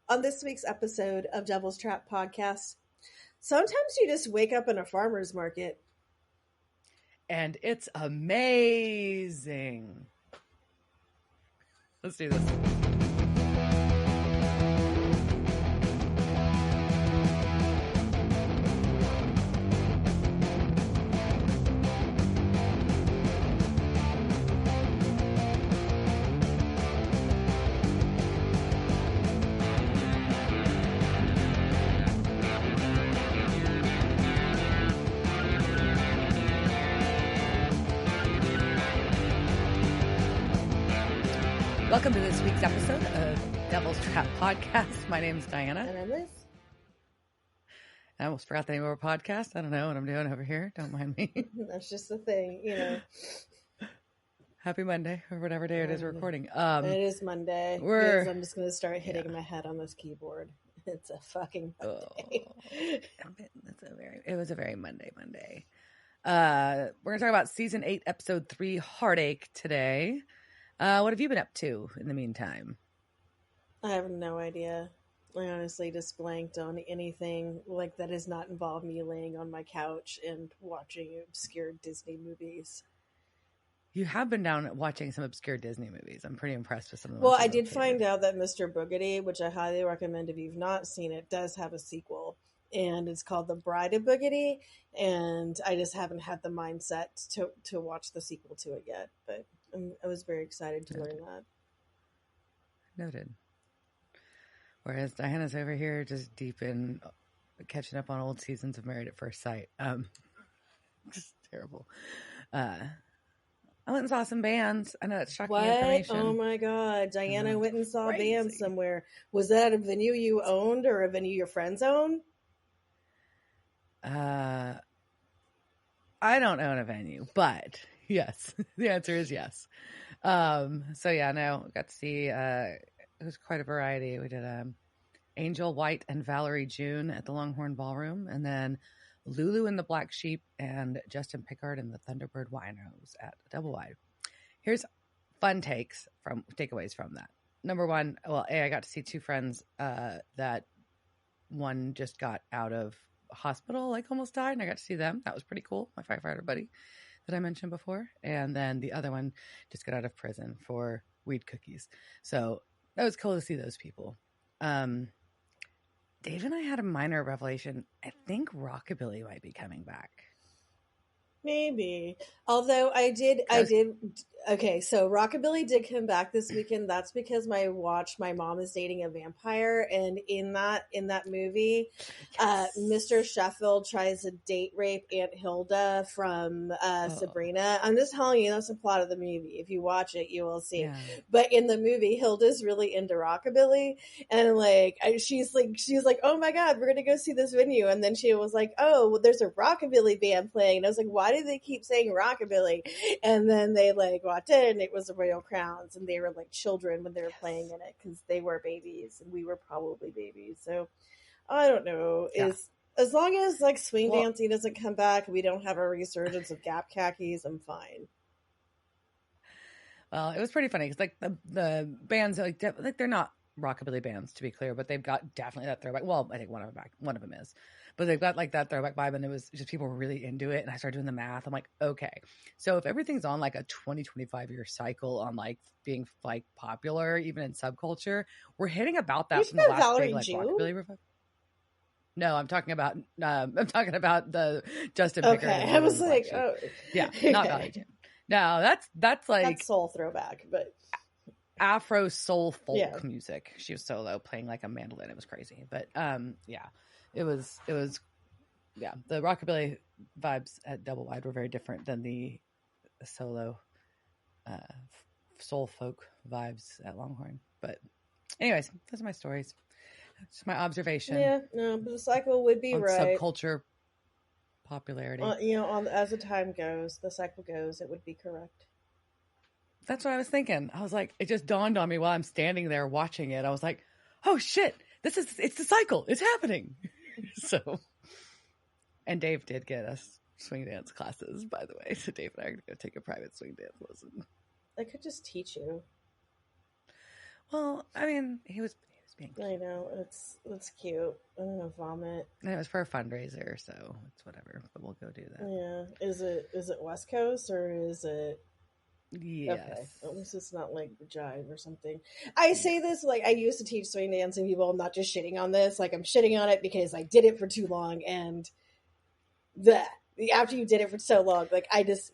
On this week's episode of Devil's Trap Podcast, sometimes you just wake up in a farmer's market. And it's amazing. Let's do this. Welcome to this week's episode of Devil's Trap Podcast. My name is Diana. And I'm Liz. I almost forgot the name of our podcast. I don't know what I'm doing over here. Don't mind me. That's just the thing, you know. Happy Monday, or whatever day it is we're recording. It is Monday. I'm just going to start hitting my head on this keyboard. It's a fucking Monday. It was a very Monday. We're going to talk about Season 8, Episode 3, Heartache today. What have you been up to in the meantime? I have no idea. I honestly just blanked on anything like that does not involve me laying on my couch and watching obscure Disney movies. You have been down watching some obscure Disney movies. I'm pretty impressed with some of them. Well, I did find out that Mr. Boogedy, which I highly recommend if you've not seen it, does have a sequel. And it's called The Bride of Boogedy. And I just haven't had the mindset to watch the sequel to it yet. But I was very excited to learn that. Noted. Whereas Diana's over here just deep in catching up on old seasons of Married at First Sight. Just terrible. I went and saw some bands. I know it's shocking information. Oh my God. Diana went and saw bands somewhere. Was that a venue you owned or a venue your friends own? I don't own a venue, but yes, the answer is yes. So yeah, no, got to see, it was quite a variety. We did, Angel White and Valerie June at the Longhorn Ballroom, and then Lulu and the Black Sheep and Justin Pickard and the Thunderbird Winos at Double Wide. Here's fun takeaways from that. Number one, well, I got to see two friends, that one just got out of hospital, like almost died, and I got to see them. That was pretty cool. My firefighter buddy that I mentioned before. And then the other one just got out of prison for weed cookies. So that was cool to see those people. Dave and I had a minor revelation. I think Rockabilly might be coming back. Maybe. Although I did. Okay, so Rockabilly did come back this weekend. That's because My Mom is Dating a Vampire. And in that movie, yes. Mr. Sheffield tries to date rape Aunt Hilda from Sabrina. I'm just telling you, that's the plot of the movie. If you watch it, you will see. Yeah. But in the movie, Hilda's really into Rockabilly. And she's like, oh my God, we're going to go see this venue. And then she was like, oh, well, there's a Rockabilly band playing. And I was like, why do they keep saying Rockabilly? And then they walked in, and it was the Royal Crowns, and they were like children when they were playing in it because they were babies and we were probably babies. So I don't know. Yeah. As long as swing dancing doesn't come back, we don't have a resurgence of Gap khakis, I'm fine. Well, it was pretty funny because the bands they're not Rockabilly bands, to be clear, but they've got definitely that throwback. Well, I think one of them is, but they've got that throwback vibe, and it was just people were really into it. And I started doing the math. I'm like, okay, so if everything's on a 20-25 year cycle on being popular, even in subculture, we're hitting about that from the last big Rockabilly revival. No, I'm talking about the Justin Pickard. Okay, I was like, oh, yeah, not Valley June. No, that's soul throwback, but. Afro soul folk music. She was solo playing a mandolin. It was crazy, but it was the Rockabilly vibes at Double Wide were very different than the solo soul folk vibes at Longhorn. But anyways, those are my stories. Just my observation. Yeah, no, but the cycle would be on right. Subculture popularity. As the time goes, the cycle goes. It would be correct. That's what I was thinking. I was like, it just dawned on me while I'm standing there watching it. I was like, oh shit, it's the cycle. It's happening. So, and Dave did get us swing dance classes, by the way. So Dave and I are going to go take a private swing dance lesson. I could just teach you. Well, I mean, he was being cute. I know, it's cute. I'm gonna vomit. And it was for a fundraiser, so it's whatever. But we'll go do that. Yeah. Is it West Coast or is it? Yes. Okay. At least it's not like Jive or something. I say this like I used to teach swing dancing people. I'm not just shitting on this. Like I'm shitting on it because I did it for too long, and after you did it for so long, like I just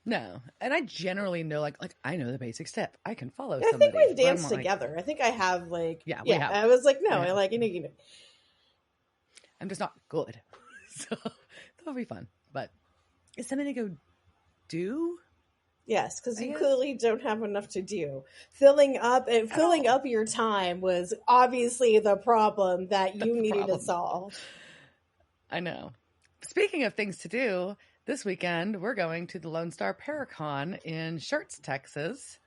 No, and I generally know like I know the basic step. I can follow. I somebody. think we've danced together. I think I have we have. I was like, no, I like I'm just not good, so that'll be fun. But it's something to go do. Yes, because you clearly don't have enough to do. Filling up your time was obviously the problem that you needed to solve. I know. Speaking of things to do, this weekend we're going to the Lone Star Paracon in Shirts, Texas.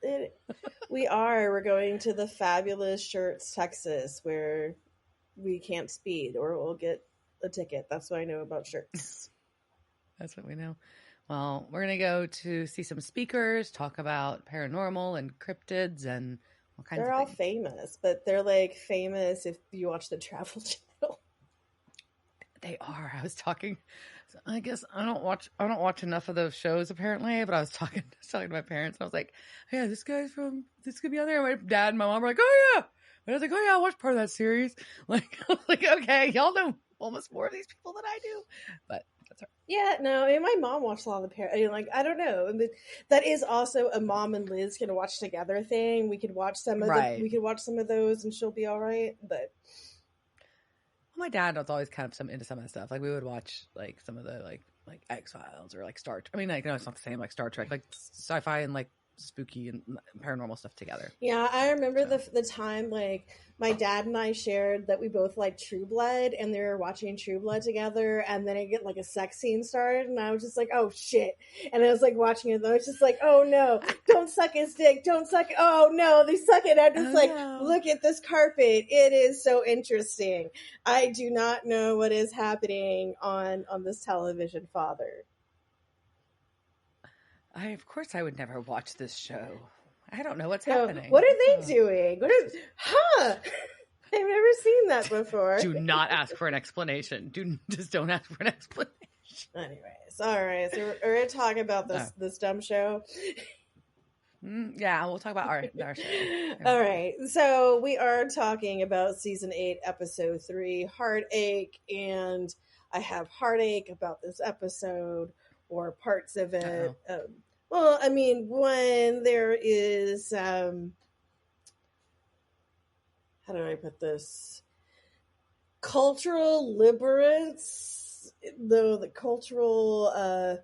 We're going to the fabulous Shirts, Texas, where we can't speed or we'll get a ticket. That's what I know about Shirts. That's what we know. Well, we're going to go to see some speakers, talk about paranormal and cryptids and all kinds of things. They're all famous, but they're like famous if you watch the Travel Channel. They are. I was talking. I guess I don't watch enough of those shows apparently, but I was talking to my parents. And I was like, "Yeah, this could be on there." My dad and my mom were like, "Oh yeah," and I was like, "Oh yeah, I watched part of that series." Like, I was like, "Okay, y'all know almost more of these people than I do," but. Yeah, no, I mean, my mom watched a lot of I don't know. That is also a mom and Liz can watch together thing. We could watch some of those, and she'll be all right. But my dad was always kind of into some of the stuff. Like we would watch like some of the like X-Files or like Star. I mean, like no, it's not the same like Star Trek, like sci-fi and like spooky and paranormal stuff together. Yeah, I remember the time like my dad and I shared that we both liked True Blood, and they were watching True Blood together, and then I get like a sex scene started, and I was just like, oh shit, and I was like watching it, and I was just like, oh no, don't suck his dick, don't suck it, oh no, they suck it, I'm just look at this carpet, it is so interesting. I do not know what is happening on this television, Father. Of course I would never watch this show. I don't know what's happening. What are they doing? I've never seen that before. Do not ask for an explanation. Just don't ask for an explanation. Anyways, all right. So we're going to talk about this dumb show. Yeah, we'll talk about our show. All right. So we are talking about season 8, episode 3, Heartache, and I have heartache about this episode. Or parts of it. Well, I mean, when there is, how do I put this? Cultural liberance, though the cultural,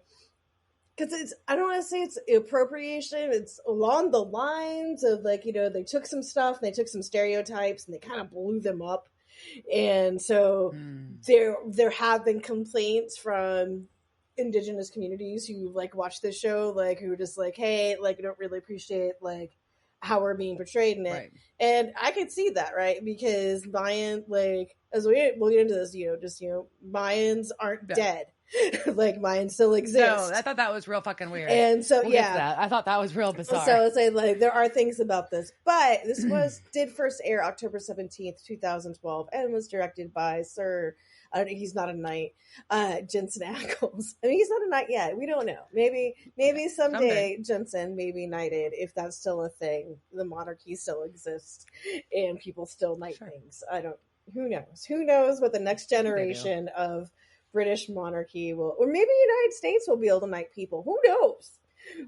because I don't want to say it's appropriation. It's along the lines of like, they took some stuff, and they took some stereotypes, and they kind of blew them up. And so there have been complaints from Indigenous communities who like watch this show, like who are just like, hey, like, I don't really appreciate like how we're being portrayed in it. Right. And I could see that, right? Because Mayan, like, as we'll get into this, Mayans aren't dead. Like Mayans still exist. No, I thought that was real fucking weird. And so I thought that was real bizarre. So I'll say like there are things about this, but this did first air October 17th, 2012, and was directed by Sir. He's not a knight. Jensen Ackles. I mean, he's not a knight yet. We don't know. Maybe someday Jensen may be knighted if that's still a thing. The monarchy still exists and people still knight things. Who knows? Who knows what the next generation of British monarchy will, or maybe the United States will be able to knight people. Who knows?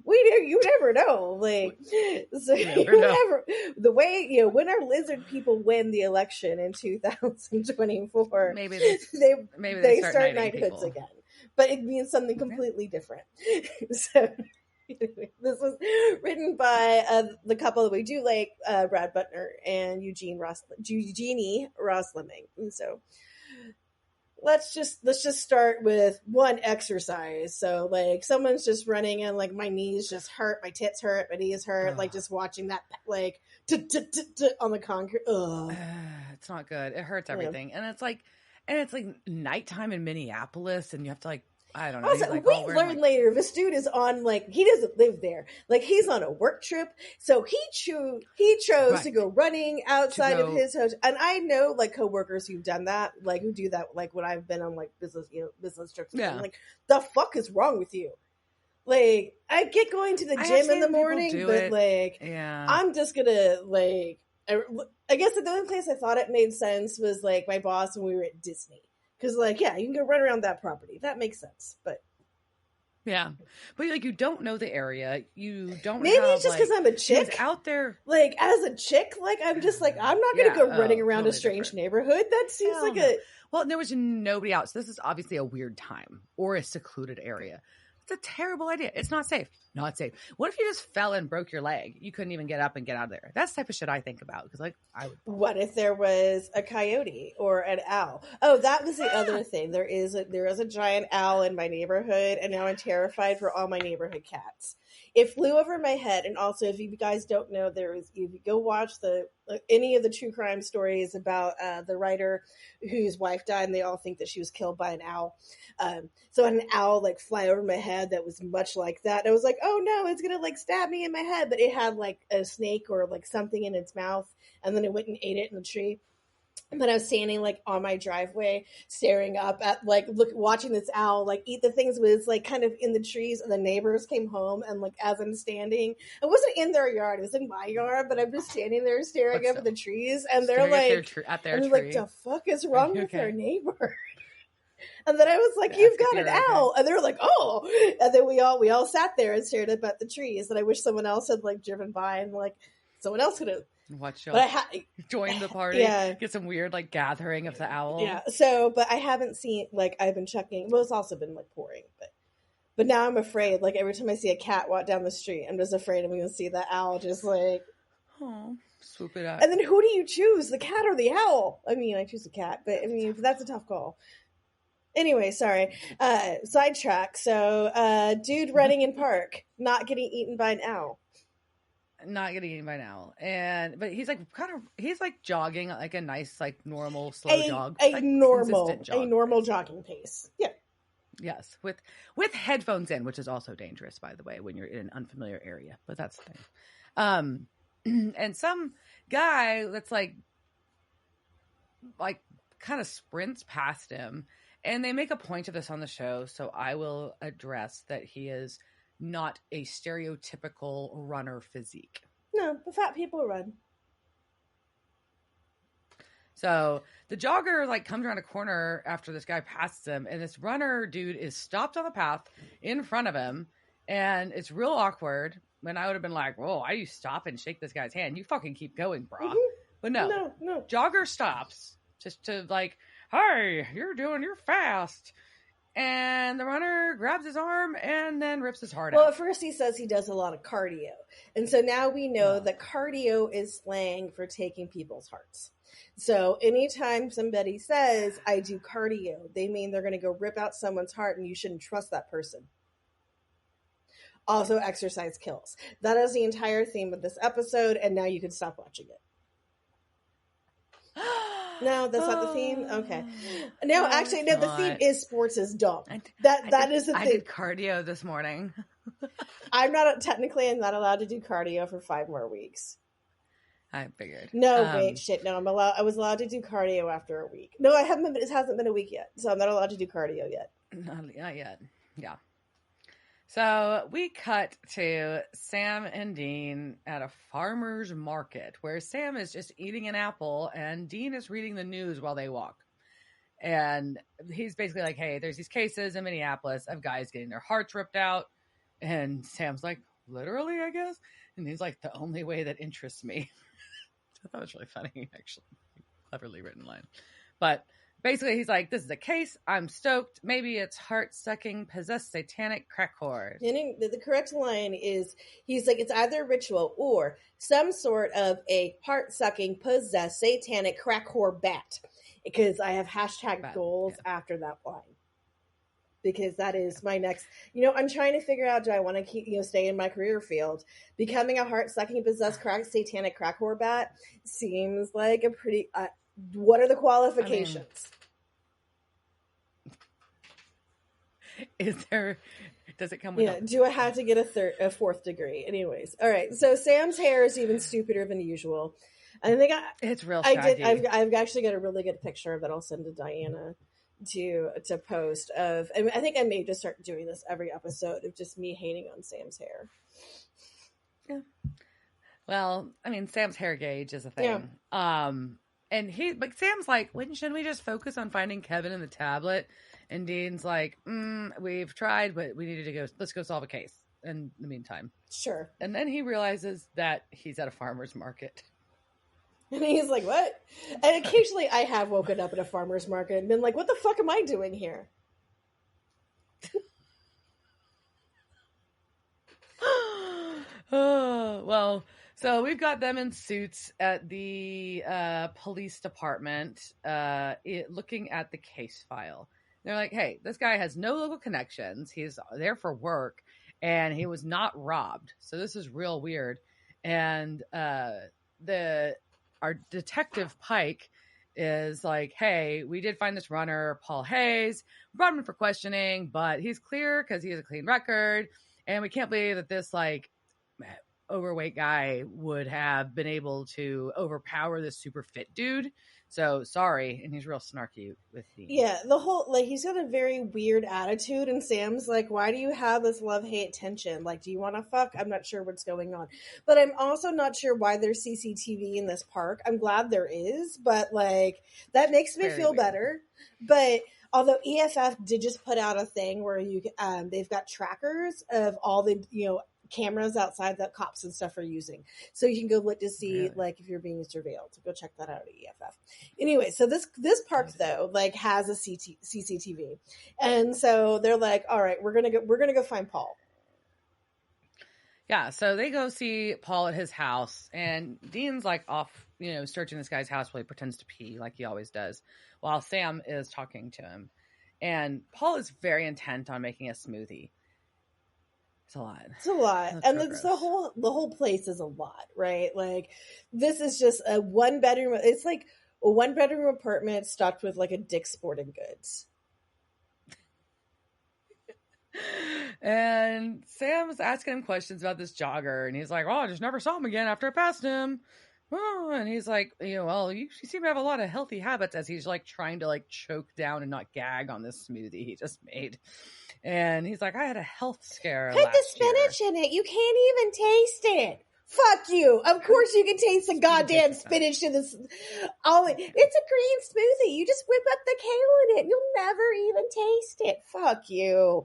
You never know. Like, so the way, when our lizard people win the election in 2024, maybe they start knighthoods again, but it means something completely different. So this was written by the couple that we do like, Brad Butner and Eugenie Ross Lemming. And so let's just start with one exercise. So like someone's just running and like my knees just hurt, my tits hurt, my knees hurt, like just watching that like on the concrete. It's not good. It hurts everything. And it's like nighttime in Minneapolis, and you have to like I don't know. Also, Like, we learn later this dude is on, like, he doesn't live there. Like, he's on a work trip, so he chose to go running outside of his hotel. And I know, like, coworkers who've done that, like, who do that, like, when I've been on, like, business trips. Yeah. I'm like, the fuck is wrong with you? Like, I get going to the gym in the morning, but like, I'm just gonna, like, I guess the only place I thought it made sense was, like, my boss when we were at Disney. Because, like, yeah, you can go run around that property. That makes sense. But yeah, but like, you don't know the area. You don't. Maybe it's just because I'm a chick out there. Like, as a chick, like, I'm just like, I'm not gonna go running around a strange neighborhood. That seems like a well. There was nobody out, so this is obviously a weird time or a secluded area. It's a terrible idea. It's not safe. Not safe. What if you just fell and broke your leg? You couldn't even get up and get out of there. That's the type of shit I think about. Because, like, what if there was a coyote or an owl? Oh, that was the other thing. There is a giant owl in my neighborhood, and now I'm terrified for all my neighborhood cats. It flew over my head. And also, if you guys don't know, if you go watch any of the true crime stories about the writer whose wife died, and they all think that she was killed by an owl. So I had an owl, like, fly over my head that was much like that. And I was like, oh no, it's gonna, like, stab me in my head. But it had, like, a snake or, like, something in its mouth, and then it went and ate it in the tree. And then I was standing, like, on my driveway, staring up at, like, watching this owl, like, eat the things. Was, like, kind of in the trees, and the neighbors came home, and, like, as I'm standing, I wasn't in their yard, it was in my yard, but I'm just standing there staring up at the trees, and they're like, like, the fuck is wrong with their neighbor? And then I was like, you've got an owl. And they were like, oh. And then we all sat there and stared up at the trees. And I wish someone else had, like, driven by, and, like, someone else could have. Watch y'all join the party. Yeah. Get some weird, like, gathering of the owl. Yeah. So, but I haven't seen, like, I've been checking. Well, it's also been, like, pouring. But now I'm afraid. Like, every time I see a cat walk down the street, I'm just afraid I'm going to see that owl just, like. Oh, swoop it up. And then who do you choose? The cat or the owl? I mean, I choose the cat. But, I mean, that's a tough call. Anyway, sorry. Sidetrack. So, dude running in park, not getting eaten by an owl. Not getting eaten by an owl. But he's like he's like jogging like a nice, like, normal slow jog. A normal jogging pace. Yeah. Yes. With headphones in, which is also dangerous, by the way, when you're in an unfamiliar area. But that's the thing. And some guy that's like kind of sprints past him. And they make a point of this on the show, so I will address that he is not a stereotypical runner physique. No, the fat people run. So the jogger, like, comes around a corner after this guy passes him, and this runner dude is stopped on the path in front of him, and it's real awkward. When I would have been like, whoa, why do you stop and shake this guy's hand? You fucking keep going, brah. Mm-hmm. But no. Jogger stops just to, like, hey, you're fast. And the runner grabs his arm and then rips his heart out. Well, at first he says he does a lot of cardio. And so now we know that cardio is slang for taking people's hearts. So anytime somebody says, I do cardio, they mean they're going to go rip out someone's heart, and you shouldn't trust that person. Also, exercise kills. That is the entire theme of this episode, and now you can stop watching it. No, that's not the theme? Okay. No, actually, no, the theme is sports is dumb. That is the thing. I did cardio this morning. I'm not allowed to do cardio for 5 more weeks. I figured. No, wait, shit. No, I was allowed to do cardio after a week. No, it hasn't been a week yet, so I'm not allowed to do cardio yet. Not yet. Yeah. So we cut to Sam and Dean at a farmer's market where Sam is just eating an apple and Dean is reading the news while they walk. And he's basically like, hey, there's these cases in Minneapolis of guys getting their hearts ripped out. And Sam's like, literally, I guess? And he's like, the only way that interests me. I thought it was really funny, actually. Cleverly written line. But basically, he's like, this is a case. I'm stoked. Maybe it's heart-sucking, possessed satanic crack whore. The correct line is, he's like, it's either a ritual or some sort of a heart-sucking, possessed, satanic crack whore bat. Because I have hashtag goals after that line. Because that is my next, I'm trying to figure out, do I want to keep, stay in my career field? Becoming a heart-sucking, possessed, satanic crack whore bat seems like a pretty, what are the qualifications? Does it come with Yeah, do I have to get a fourth degree? Anyways, all right. So Sam's hair is even stupider than usual. I think it's real I shaggy. did. I've actually got a really good picture that I'll send to Diana to post of. I think I may just start doing this every episode of just me hating on Sam's hair. Yeah. Well, I mean, Sam's hair gauge is a thing. Yeah. And Sam's like, when shouldn't we just focus on finding Kevin in the tablet? And Dean's like, we've tried, but we needed to go. Let's go solve a case in the meantime. Sure. And then he realizes that he's at a farmer's market. And he's like, what? And occasionally I have woken up at a farmer's market and been like, what the fuck am I doing here? Oh, well, so we've got them in suits at the police department looking at the case file. They're like, hey, this guy has no local connections. He's there for work, and he was not robbed. So this is real weird. And our detective Pike is like, hey, we did find this runner, Paul Hayes. We brought him in for questioning, but he's clear because he has a clean record. And we can't believe that this, like, overweight guy would have been able to overpower this super fit dude. So sorry. And he's real snarky with Dean. Yeah, the whole, like, he's got a very weird attitude, and Sam's like, why do you have this love-hate tension? Like, do you want to fuck? I'm not sure what's going on. But I'm also not sure why there's CCTV in this park. I'm glad there is, but, like, that makes me feel better. But although EFF did just put out a thing where they've got trackers of all the, cameras outside that cops and stuff are using, so you can go look to see like if you're being surveilled. So go check that out at EFF. Anyway, so this park though like has a CCTV, and so they're like, all right, we're gonna go find Paul. Yeah, so they go see Paul at his house, and Dean's like off, searching this guy's house while he pretends to pee like he always does, while Sam is talking to him. And Paul is very intent on making a smoothie. It's a lot. It's a lot. And it's the whole place is a lot, right? Like, this is just a one bedroom. It's like a 1 bedroom apartment stocked with like a Dick's Sporting Goods. And Sam's asking him questions about this jogger, and he's like, "Oh, I just never saw him again after I passed him." Oh, and he's like, "Well, you seem to have a lot of healthy habits," as he's like trying to like choke down and not gag on this smoothie he just made. And he's like, "I had a health scare. Put the spinach in it. You can't even taste it. Fuck you. Of course you can taste the goddamn spinach in this. Oh, it's a green smoothie. You just whip up the kale in it. You'll never even taste it. Fuck you."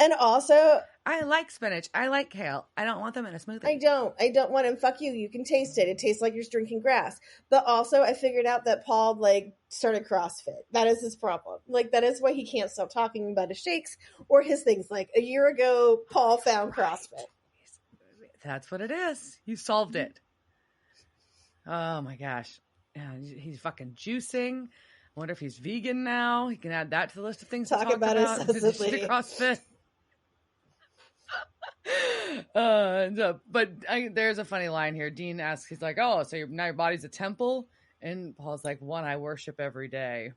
And also, I like spinach. I like kale. I don't want them in a smoothie. I don't want them. Fuck you. You can taste it. It tastes like you're drinking grass. But also, I figured out that Paul, like, started CrossFit. That is his problem. Like, that is why he can't stop talking about his shakes or his things. Like, a year ago, Paul found CrossFit. That's what it is. You solved it. Oh, my gosh. Yeah, he's fucking juicing. I wonder if he's vegan now. He can add that to the list of things to talk about incessantly. CrossFit. But there's a funny line here. Dean asks, he's like, "Oh, so now your body's a temple?" And Paul's like, "One I worship every day."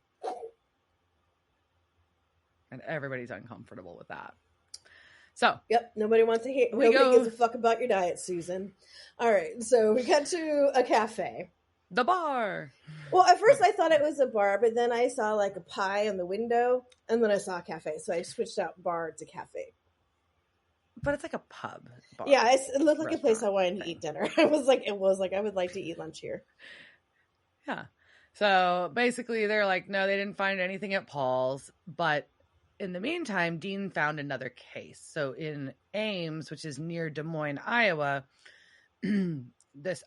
And everybody's uncomfortable with that. So, yep, nobody wants to hear. Nobody gives a fuck about your diet, Susan. All right, so we got to a cafe. The bar. Well, at first I thought it was a bar, but then I saw like a pie in the window, and then I saw a cafe, so I switched out bar to cafe. But it's like a pub bar. Yeah, it looked like a place I wanted to eat dinner. I was like, I would like to eat lunch here. Yeah. So basically they're like, no, they didn't find anything at Paul's. But in the meantime, Dean found another case. So in Ames, which is near Des Moines, Iowa, this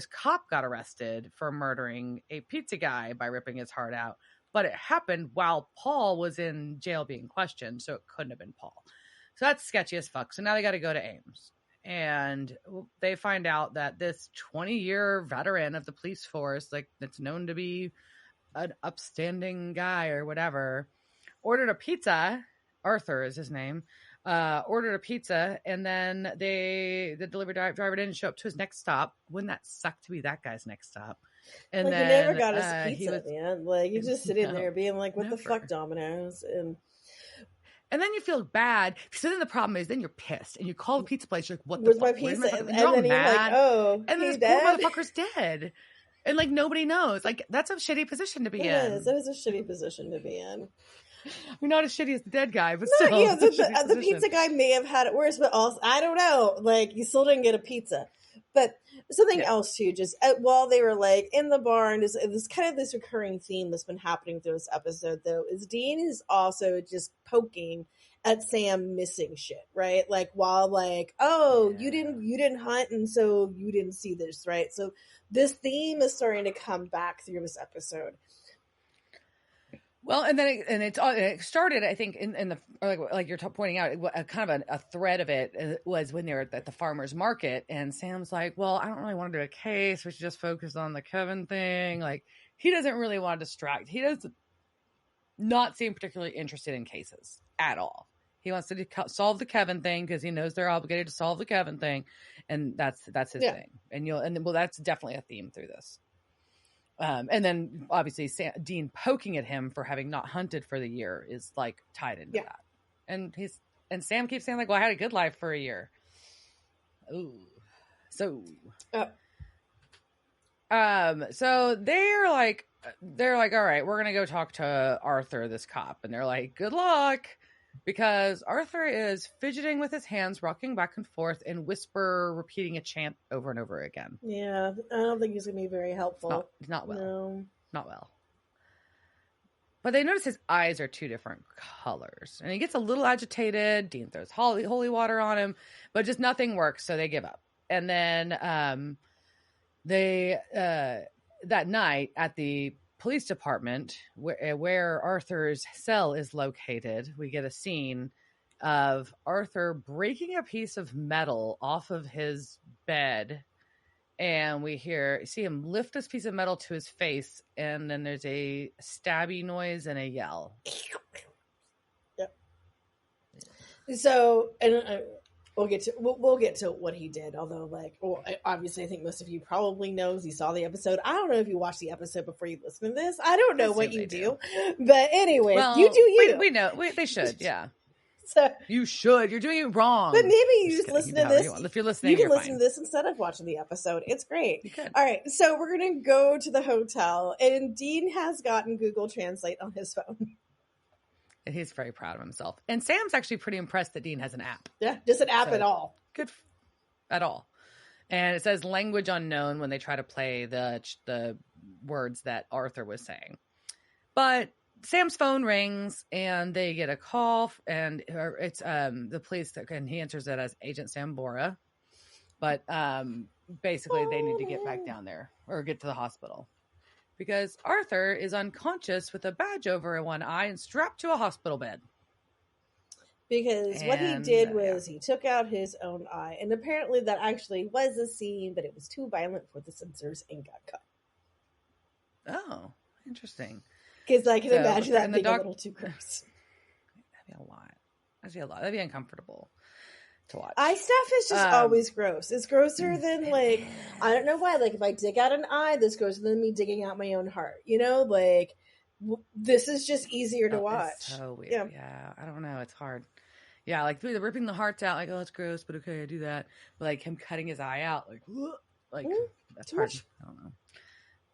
cop got arrested for murdering a pizza guy by ripping his heart out. But it happened while Paul was in jail being questioned. So it couldn't have been Paul. So that's sketchy as fuck. So now they got to go to Ames. And they find out that this 20-year veteran of the police force, like that's known to be an upstanding guy or whatever, ordered a pizza. Arthur is his name. Ordered a pizza, and then the delivery driver didn't show up to his next stop. Wouldn't that suck to be that guy's next stop? And like, then he never got his pizza, man. Like, he's just sitting there being like, what the fuck, Domino's? And And then you feel bad. So then the problem is, then you're pissed and you call the pizza place. You're like, what the Where's fuck? my pizza? And And you're all then you're mad. like, oh, and then he this poor dead? motherfucker's dead. And like, nobody knows. Like, that's a shitty position to be in. It is a shitty position to be in. We're not as shitty as the dead guy, but No, still. yeah, the pizza guy may have had it worse, but also, I don't know. Like, you still didn't get a pizza. But something else too, just while they were like in the barn, is kind of this recurring theme that's been happening through this episode, though, is Dean is also just poking at Sam missing shit, right? Like, while like, oh, you didn't hunt, and so you didn't see this, right? So this theme is starting to come back through this episode. Well, and then it started, I think, in the like you're pointing out, kind of a thread of it was when they were at the farmer's market, and Sam's like, "Well, I don't really want to do a case. We should just focus on the Kevin thing." Like, he doesn't really want to distract. He does not seem particularly interested in cases at all. He wants to solve the Kevin thing because he knows they're obligated to solve the Kevin thing, and that's his thing. And that's definitely a theme through this. And then obviously Dean poking at him for having not hunted for the year is like tied into that. And Sam keeps saying like, well, I had a good life for a year. Ooh. So they're like, all right, we're going to go talk to Arthur, this cop. And they're like, good luck. Because Arthur is fidgeting with his hands, rocking back and forth, and repeating a chant over and over again. Yeah, I don't think he's going to be very helpful. Not well. No. Not well. But they notice his eyes are two different colors. And he gets a little agitated. Dean throws holy water on him. But just nothing works, so they give up. And then that night at the police department where Arthur's cell is located, we get a scene of Arthur breaking a piece of metal off of his bed, and we see him lift this piece of metal to his face, and then there's a stabby noise and a yell. Yep. So, and we'll get to what he did. Although, obviously, I think most of you probably know, you saw the episode. I don't know if you watched the episode before you listen to this. I don't know what you do. But anyway, you do you. We know. They should, yeah. So, you should. You're doing it wrong. But maybe you just listen to this. If you're listening, you can listen to this instead of watching the episode. It's great. You could. All right, so we're going to go to the hotel, and Dean has gotten Google Translate on his phone. And he's very proud of himself. And Sam's actually pretty impressed that Dean has an app. Yeah, just an app at all. Good at all. And it says language unknown when they try to play the words that Arthur was saying. But Sam's phone rings and they get a call, and it's the police, and he answers it as Agent Sambora. But basically they need to get back down there or get to the hospital. Because Arthur is unconscious with a badge over one eye and strapped to a hospital bed. Because what he did was he took out his own eye. And apparently that actually was a scene, but it was too violent for the censors and got cut. Oh, interesting. Because I can imagine that being a little too gross. That'd be a lot. That'd be uncomfortable to watch. Eye stuff is just always gross. It's grosser than, I don't know why. If I dig out an eye, this grosser than me digging out my own heart. This is just easier to watch. It's so weird. Yeah, I don't know. It's hard. Yeah, ripping the hearts out, it's gross, but okay, I do that. But him cutting his eye out, that's hard. Much. I don't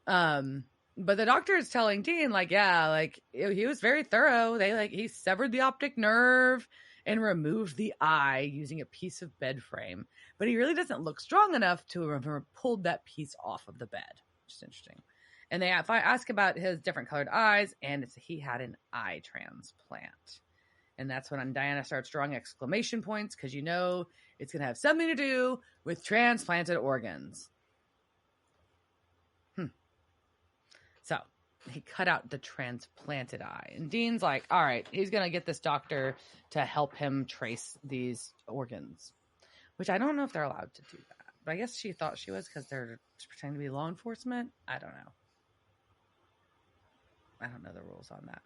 know. But the doctor is telling Dean, he was very thorough. He severed the optic nerve and removed the eye using a piece of bed frame. But he really doesn't look strong enough to have pulled that piece off of the bed, which is interesting. And if I ask about his different colored eyes, and he had an eye transplant. And that's when Diana starts drawing exclamation points, because it's going to have something to do with transplanted organs. So he cut out the transplanted eye. And Dean's like, all right, he's going to get this doctor to help him trace these organs. Which I don't know if they're allowed to do that. But I guess she thought she was because they're pretending to be law enforcement. I don't know. I don't know the rules on that.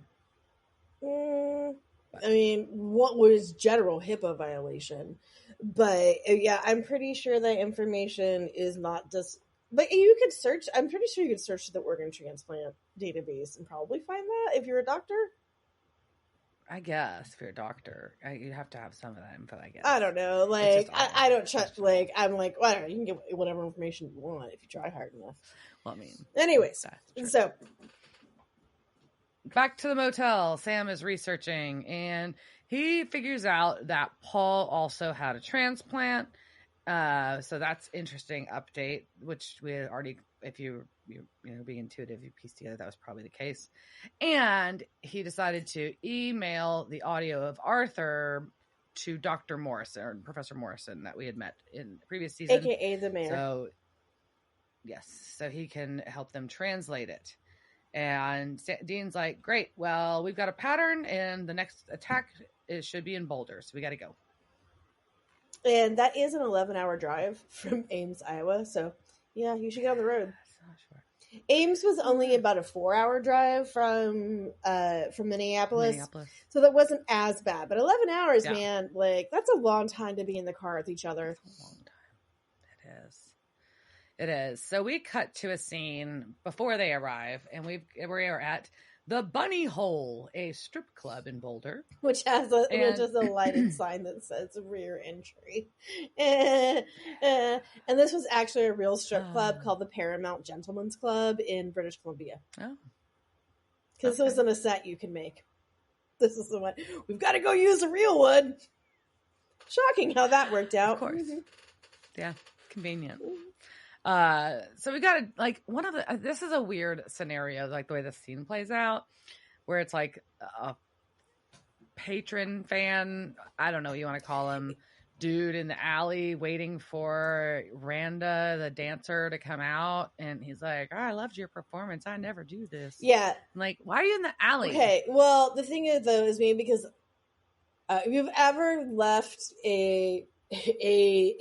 What was general HIPAA violation? But yeah, I'm pretty sure that information is not just... But you could search... I'm pretty sure you could search the organ transplant database and probably find that if you're a doctor. I guess if you're a doctor, you have to have some of that info, I guess. I don't know. Like, I don't trust. Like, I'm like, well, you can get whatever information you want if you try hard enough. Well, I mean, anyways, so back to the motel. Sam is researching, and he figures out that Paul also had a transplant. So that's interesting update, which we had already, if you being intuitive, you piece together that was probably the case. And he decided to email the audio of Arthur to Dr. Morrison, or Professor Morrison, that we had met in the previous season, aka the mayor. So yes, so he can help them translate it. And Dean's like, great, well, we've got a pattern, and the next attack should be in Boulder, so we got to go. And that is an 11-hour drive from Ames, Iowa. So, yeah, you should get on the road. Sure. Ames was only about a 4-hour drive from Minneapolis. So that wasn't as bad. But 11 hours, man, like, that's a long time to be in the car with each other. That's a long time. It is. So we cut to a scene before they arrive, and we are at the Bunny Hole, a strip club in Boulder, which has a lighted sign that says rear entry. And this was actually a real strip club called the Paramount Gentlemen's Club in British Columbia. Oh. Because this wasn't a set you can make. This is the one. We've got to go use a real one. Shocking how that worked out. Of course. Mm-hmm. Yeah, convenient. So we got this is a weird scenario, like the way the scene plays out, where it's like a patron fan, I don't know what you want to call him, dude in the alley waiting for Randa, the dancer, to come out. And he's like, oh, I loved your performance. I never do this. Yeah. I'm like, why are you in the alley? Okay. Well, the thing is, though, is maybe because if you've ever left a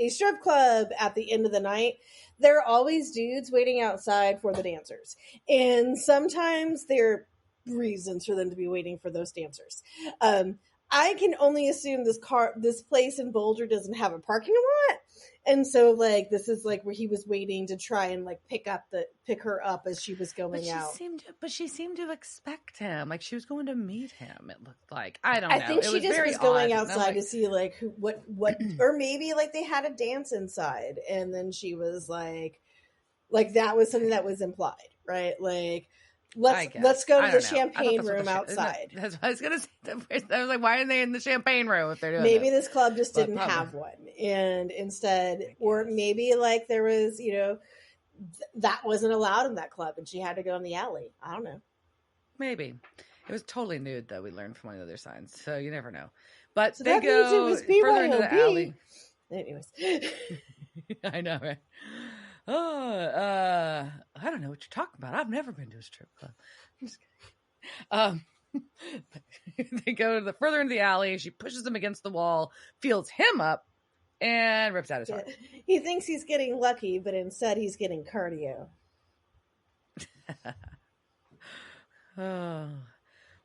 strip club at the end of the night, there are always dudes waiting outside for the dancers. And sometimes there are reasons for them to be waiting for those dancers. I can only assume this place in Boulder doesn't have a parking lot. And so, like, this is like where he was waiting to try and like pick her up as she was going out. She seemed to expect him. Like, she was going to meet him. It looked like, I don't know. I think she just was going outside to see like what, or maybe like they had a dance inside, and then she was like that was something that was implied, right? Like, let's go to the champagne room outside. That's what I was gonna say. I was like, why are they in the champagne room if they're doing maybe this club just didn't have one, and instead, or maybe like there was, that wasn't allowed in that club, and she had to go in the alley. I don't know. Maybe it was totally nude, though. We learned from one of the other signs, so you never know. But so they go further into the alley. Anyways, I know, right? I don't know what you're talking about. I've never been to a strip club. I'm just kidding. They go further into the alley. She pushes him against the wall, feels him up, and rips out his heart. He thinks he's getting lucky, but instead he's getting cardio. Oh.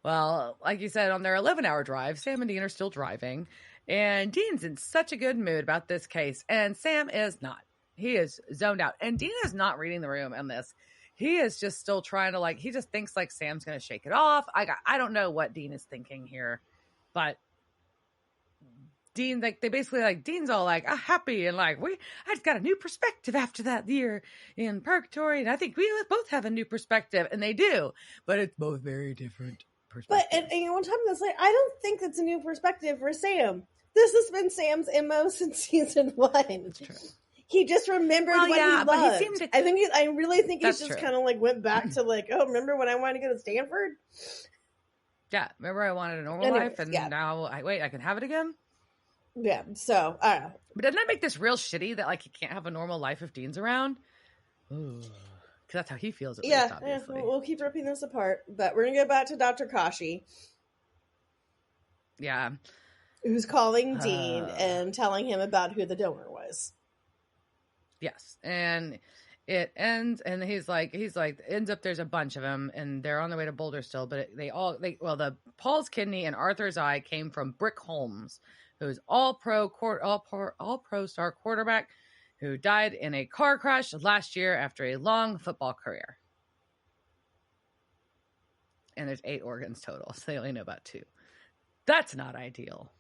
Well, like you said, on their 11-hour drive, Sam and Dean are still driving, and Dean's in such a good mood about this case, and Sam is not. He is zoned out. And Dean is not reading the room on this. He is just still trying to, he just thinks like Sam's going to shake it off. I don't know what Dean is thinking here, but Dean, they basically Dean's all happy and I just got a new perspective after that year in purgatory. And I think we both have a new perspective, and they do, but it's both very different perspectives. But and one time that's I don't think it's a new perspective for Sam. This has been Sam's MO since season 1. That's true. He just remembered what he loved. But he seemed to, I really think he just kind of went back to oh, remember when I wanted to go to Stanford? Yeah, remember I wanted a normal life, and now I can have it again. Yeah, so I don't know. But doesn't that make this real shitty that he can't have a normal life if Dean's around? Ooh, because that's how he feels. At least, obviously. Yeah, we'll keep ripping this apart, but we're gonna go back to Dr. Kashi. Yeah, who's calling Dean and telling him about who the donor was. Yes, and it ends, and he's like, ends up there's a bunch of them, and they're on their way to Boulder still, but the Paul's kidney and Arthur's eye came from Brick Holmes, who's all pro star quarterback who died in a car crash last year after a long football career. And there's 8 organs total, so they only know about 2. That's not ideal.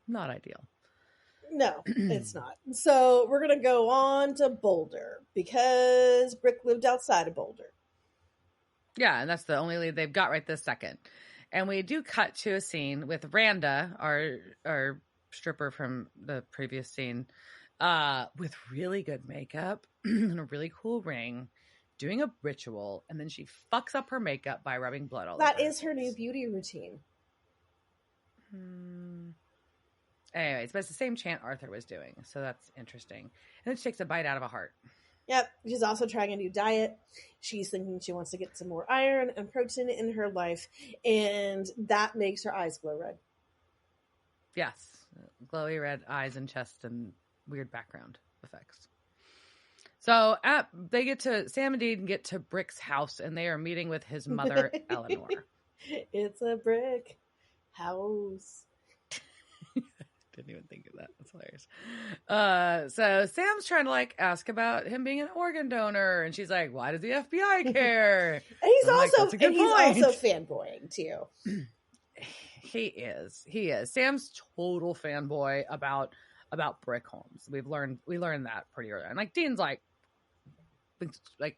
Not ideal. No, it's not. So we're going to go on to Boulder because Brick lived outside of Boulder. Yeah, and that's the only lead they've got right this second. And we do cut to a scene with Randa, our stripper from the previous scene, with really good makeup and a really cool ring, doing a ritual, and then she fucks up her makeup by rubbing blood all over. That is her new beauty routine. Anyways, but it's the same chant Arthur was doing, so that's interesting. And then she takes a bite out of a heart. Yep, she's also trying a new diet. She's thinking she wants to get some more iron and protein in her life, and that makes her eyes glow red. Yes, glowy red eyes and chest and weird background effects. So they get to, Sam and Dean get to Brick's house, and they are meeting with his mother, Eleanor. It's a brick house. Didn't even think of that. That's hilarious. So Sam's trying to like ask about him being an organ donor, and she's like, "Why does the FBI care?" And he's also also fanboying too. He is. Sam's total fanboy about Brick Holmes. We learned that pretty early. And like Dean's like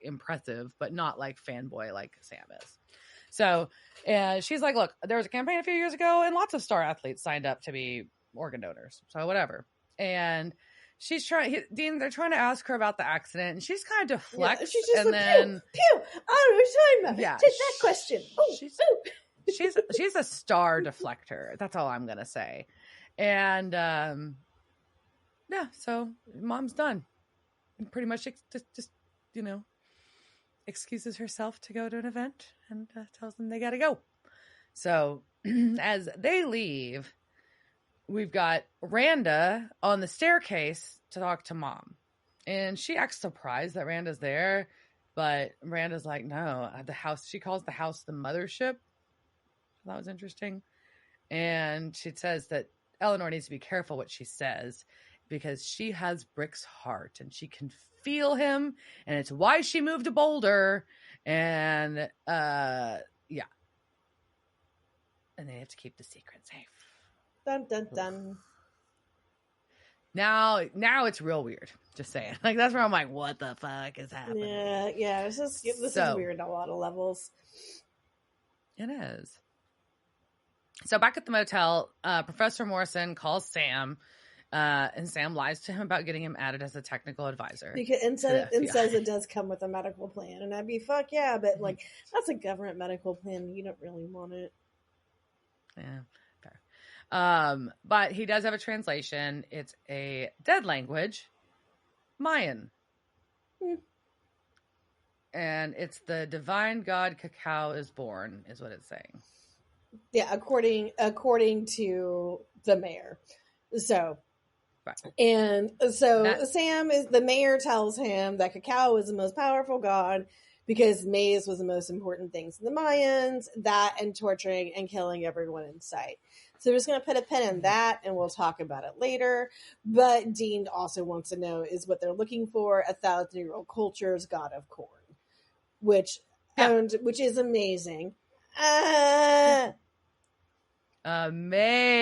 impressive, but not like fanboy like Sam is. So she's like, "Look, there was a campaign a few years ago, and lots of star athletes signed up to be organ donors. So whatever." And she's they're trying to ask her about the accident, and she's kind of deflects. Yeah, she's just and like, then, pew. I don't know what you're talking about. Yeah, take that question. She's a star deflector. That's all I'm gonna say. And yeah, so mom's done. And pretty much just excuses herself to go to an event and tells them they gotta go. So as they leave, we've got Randa on the staircase to talk to mom. And she acts surprised that Randa's there, but Randa's like, no, the house, she calls the house the mothership. That was interesting. And she says that Eleanor needs to be careful what she says because she has Brick's heart and she can feel him, and it's why she moved to Boulder. And yeah. And they have to keep the secret safe. Dun dun dun. Now it's real weird. Just saying. Like that's where I'm like, what the fuck is happening? Yeah. This is weird on a lot of levels. It is. So back at the motel, Professor Morrison calls Sam, and Sam lies to him about getting him added as a technical advisor. And says it does come with a medical plan. And I'd be, fuck yeah, but like, that's a government medical plan. You don't really want it. Yeah, fair. But he does have a translation. It's a dead language, Mayan. And it's the divine god Cacao is born, is what it's saying. Yeah, according to the mayor. So, right. And so the mayor tells him that Cacao is the most powerful god because maize was the most important things in the Mayans, that and torturing and killing everyone in sight. So we're just going to put a pin in that and we'll talk about it later. But Dean also wants to know is what they're looking for, 1,000-year-old culture's God of Corn, which is amazing. Amazing.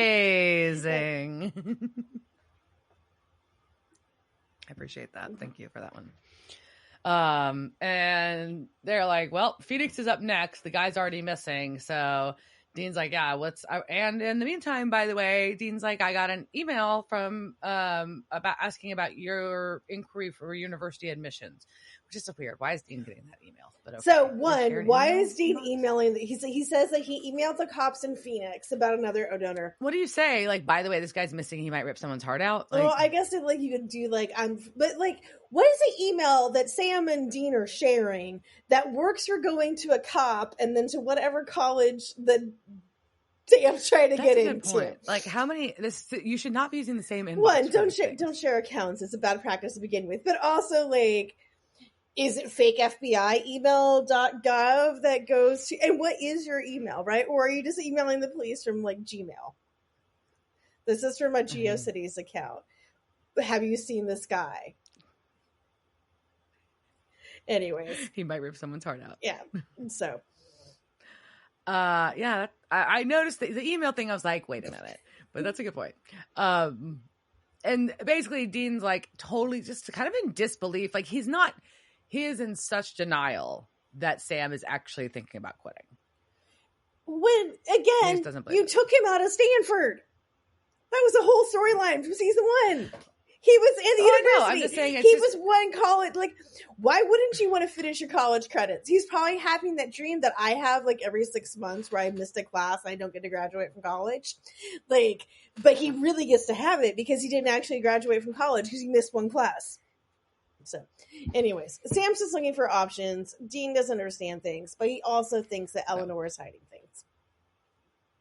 I appreciate that. Thank you for that one. And they're like, well, Phoenix is up next. The guy's already missing. So Dean's like, yeah, and in the meantime, by the way, Dean's like, I got an email from, about asking about your inquiry for university admissions, which is so weird. Why is Dean getting that email? But okay. So why is Dean emailing? He says that he emailed the cops in Phoenix about another donor. What do you say? Like, by the way, this guy's missing. He might rip someone's heart out. Like, well, I guess you could do but what is the email that Sam and Dean are sharing that works for going to a cop and then to whatever college that Sam's trying to get into? Point. Like, how many? You should not be using the same inbox. One, don't share accounts. It's a bad practice to begin with. But also, is it fake FBI email.gov that goes to, and what is your email, right? Or are you just emailing the police from Gmail? This is from my GeoCities account. Have you seen this guy? Anyways. He might rip someone's heart out. Yeah. So. Yeah, I noticed the email thing. I was like, wait a minute, but that's a good point. And basically Dean's like totally just kind of in disbelief. Like he is in such denial that Sam is actually thinking about quitting. When, again, you took him out of Stanford. That was the whole storyline from season 1. He was in the university. I'm just saying he was one college. Like, why wouldn't you want to finish your college credits? He's probably having that dream that I have, like, every 6 months where I missed a class and I don't get to graduate from college. Like, but he really gets to have it because he didn't actually graduate from college because he missed one class. So, anyways, Sam's just looking for options. Dean doesn't understand things, but he also thinks that Eleanor is hiding things.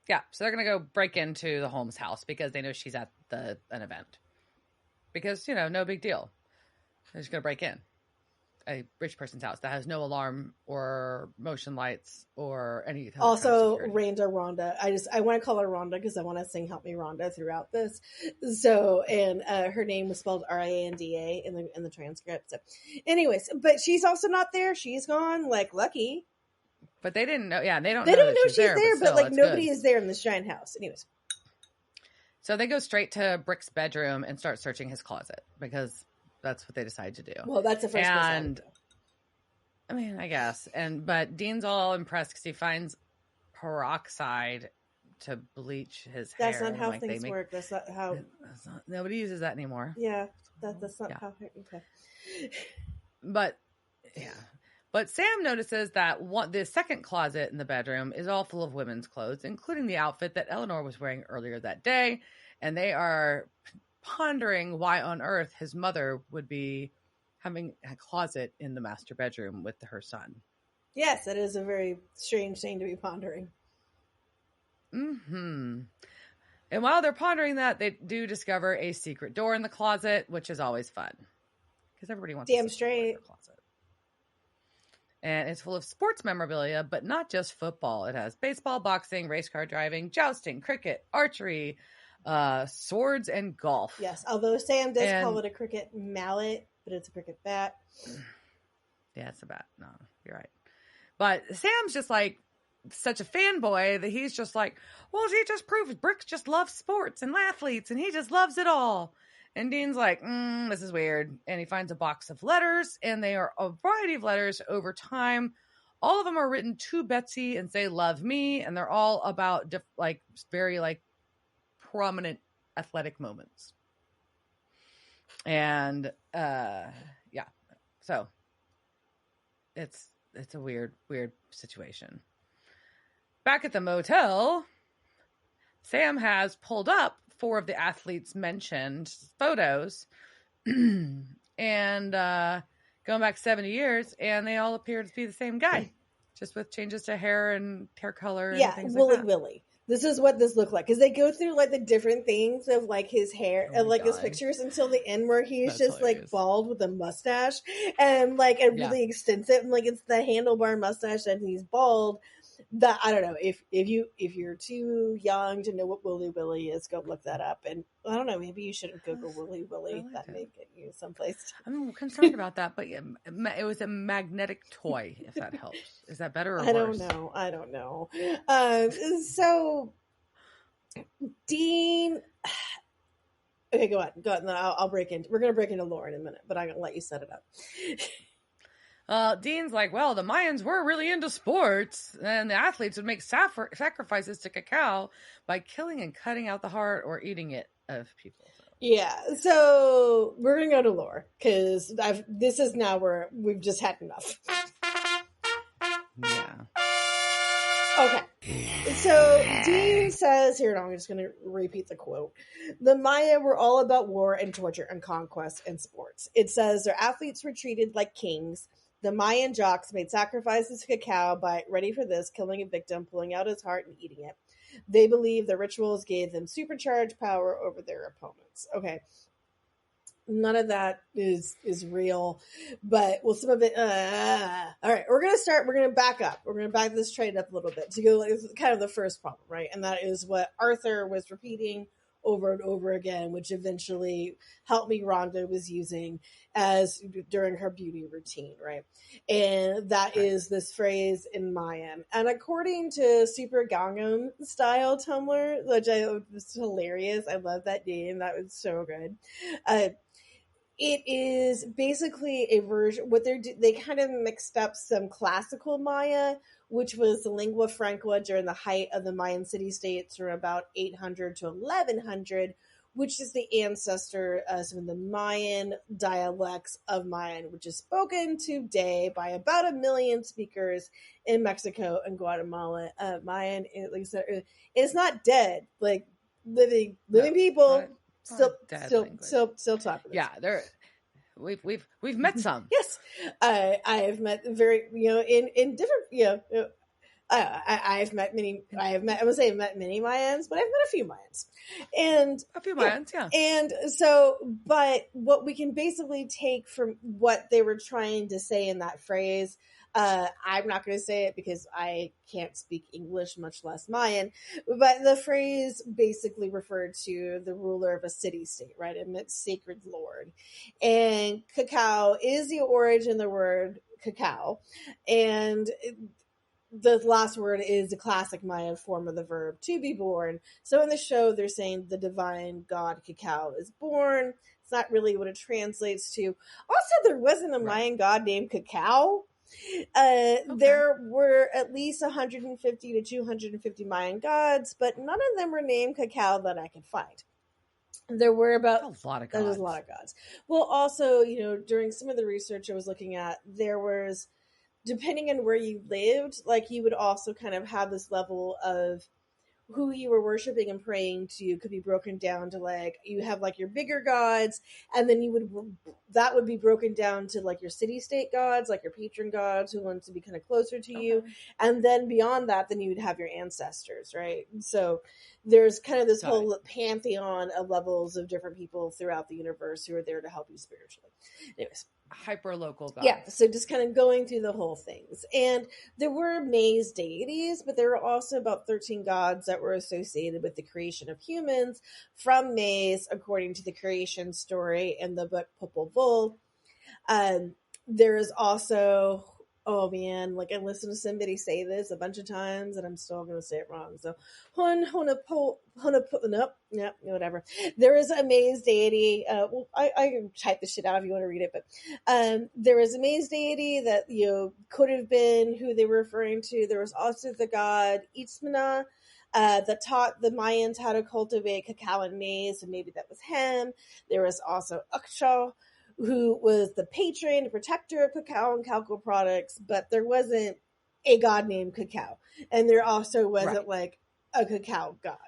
Yeah, so they're going to go break into the Holmes house because they know she's at an event. Because, no big deal. They're just going to break in a rich person's house that has no alarm or motion lights or any. Also, Randa. I want to call her Randa because I want to sing "Help Me, Randa" throughout this. So, and her name was spelled Randa in the transcript. So, anyways, but she's also not there. She's gone. Like Lucky. But they didn't know. Yeah, they don't know she's there. But like nobody is there in this giant house. Anyways. So they go straight to Brick's bedroom and start searching his closet because that's what they decide to do. Well, that's the first and I mean, I guess. But Dean's all impressed because he finds peroxide to bleach his hair. That's not how things work. That's not how. Nobody uses that anymore. Yeah, that's not how. Okay. But yeah. But Sam notices that the second closet in the bedroom is all full of women's clothes, including the outfit that Eleanor was wearing earlier that day. And they are pondering why on earth his mother would be having a closet in the master bedroom with her son. Yes, it is a very strange thing to be pondering. Mm-hmm. And while they're pondering that, they do discover a secret door in the closet, which is always fun. Because everybody wants damn straight in the closet. And it's full of sports memorabilia, but not just football. It has baseball, boxing, race car driving, jousting, cricket, archery, swords, and golf. Yes, although Sam does call it a cricket mallet, but it's a cricket bat. Yeah, it's a bat. No, you're right. But Sam's just like such a fanboy that he's just like, well, he just proves Brick just loves sports and athletes, and he just loves it all. And Dean's like, this is weird. And he finds a box of letters, and they are a variety of letters over time. All of them are written to Betsy and say, love me. And they're all about very prominent athletic moments. And yeah, so it's a weird situation. Back at the motel, Sam has pulled up 4 of the athletes mentioned photos and going back 70 years, and they all appear to be the same guy, just with changes to hair and hair color. And things Wooly like that. Willy. This is what this looked like because they go through like the different things of like his hair and like his pictures until the end where he's just hilarious. Like bald with a mustache and like a really extensive, and like it's the handlebar mustache and he's bald. That I don't know if you're too young to know what Wooly Willy is, go look that up. And I don't know, maybe you shouldn't Google Wooly Willy. That may get you someplace. I'm concerned about that, but it was a magnetic toy. If that helps, is that better or worse? I don't know. So Dean. Okay, go on. Then I'll break in. We're gonna break into lore in a minute, but I'm gonna let you set it up. Dean's like, well, the Mayans were really into sports, and the athletes would make sacrifices to cacao by killing and cutting out the heart or eating it of people. So. Yeah, so we're going to go to lore, because this is now where we've just had enough. Yeah. Okay. So Dean says, here, I'm just going to repeat the quote. The Maya were all about war and torture and conquest and sports. It says their athletes were treated like kings. The Mayan jocks made sacrifices to cacao by, ready for this, killing a victim, pulling out his heart, and eating it. They believe the rituals gave them supercharged power over their opponents. Okay. None of that is real, but some of it. All right, we're going to back up. We're going to back this train up a little bit to go, it's kind of the first problem, right? And that is what Arthur was repeating over and over again, which eventually helped me Randa was using as during her beauty routine, right? And that is this phrase in Mayan. And according to Super Gangnam Style Tumblr, which was hilarious, I love that name. That was so good. It is basically a version. What they kind of mixed up some classical Maya, which was the lingua franca during the height of the Mayan city-states from about 800 to 1100, which is the ancestor of some of the Mayan dialects of Mayan, which is spoken today by about 1 million speakers in Mexico and Guatemala. Mayan, like I said, it's not dead. Like living people still talk with yeah, we've met some. Yes, I have met very in different I've met many. I would say I've met many Mayans, but I've met a few Mayans, and a few Mayans, yeah. And so, but what we can basically take from what they were trying to say in that phrase. I'm not going to say it because I can't speak English, much less Mayan. But the phrase basically referred to the ruler of a city-state, right? It meant sacred lord. And cacao is the origin of the word cacao. And the last word is the classic Maya form of the verb to be born. So in the show, they're saying the divine god cacao is born. It's not really what it translates to. Also, there wasn't a Mayan god named Cacao. There were at least 150 to 250 Mayan gods, but none of them were named Cacao that I could find. There were about a lot of gods. There was a lot of gods. Well, also, during some of the research I was looking at, there was, depending on where you lived, like you would also kind of have this level of who you were worshiping and praying to could be broken down to, like, you have like your bigger gods, and then that would be broken down to like your city-state gods, like your patron gods who want to be kind of closer to you, and then beyond that, then you would have your ancestors, right? So there's kind of this whole pantheon of levels of different people throughout the universe who are there to help you spiritually. Anyways, hyper local gods. Yeah, so just kind of going through the whole things. And there were maize deities, but there were also about 13 gods that were associated with the creation of humans from maize, according to the creation story in the book Popol Vuh. There is also, oh man, like I listened to somebody say this a bunch of times and I'm still going to say it wrong. So, whatever. There is a maize deity. I can type this shit out if you want to read it, but there is a maize deity that could have been who they were referring to. There was also the god Itzmina that taught the Mayans how to cultivate cacao and maize, and maybe that was him. There was also Uxtal, who was the patron and protector of cacao and cacao products, but there wasn't a god named Cacao. And there also wasn't like a cacao god.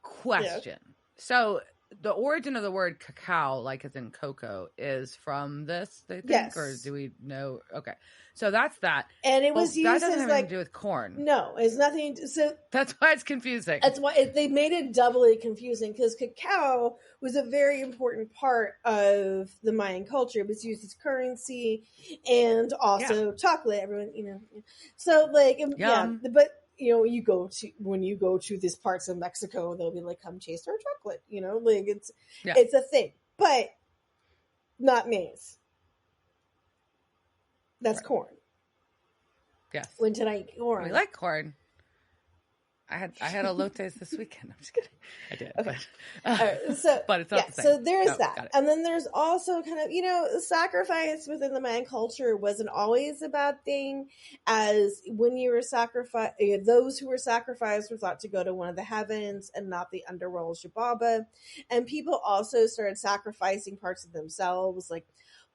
Question. Yeah. So the origin of the word cacao, like as in cocoa, is from this, they think? Yes. Or do we know? Okay. So that's that. And it was used that doesn't as have anything to do with corn. No, it's nothing. So that's why it's confusing. That's why they made it doubly confusing, because cacao was a very important part of the Mayan culture. It was used as currency and also chocolate. Everyone, so like, but when you go to these parts of Mexico, they'll be like, come taste our chocolate, like it's a thing, but not maize. That's corn. Yes. When did I eat corn? We like corn. I had elotes this weekend. I'm just kidding. I did. Okay. But it's not the same. So there's that. And then there's also kind of, sacrifice within the Mayan culture wasn't always a bad thing, as when you were sacrificed, those who were sacrificed were thought to go to one of the heavens and not the underworld, Shibaba. And people also started sacrificing parts of themselves, like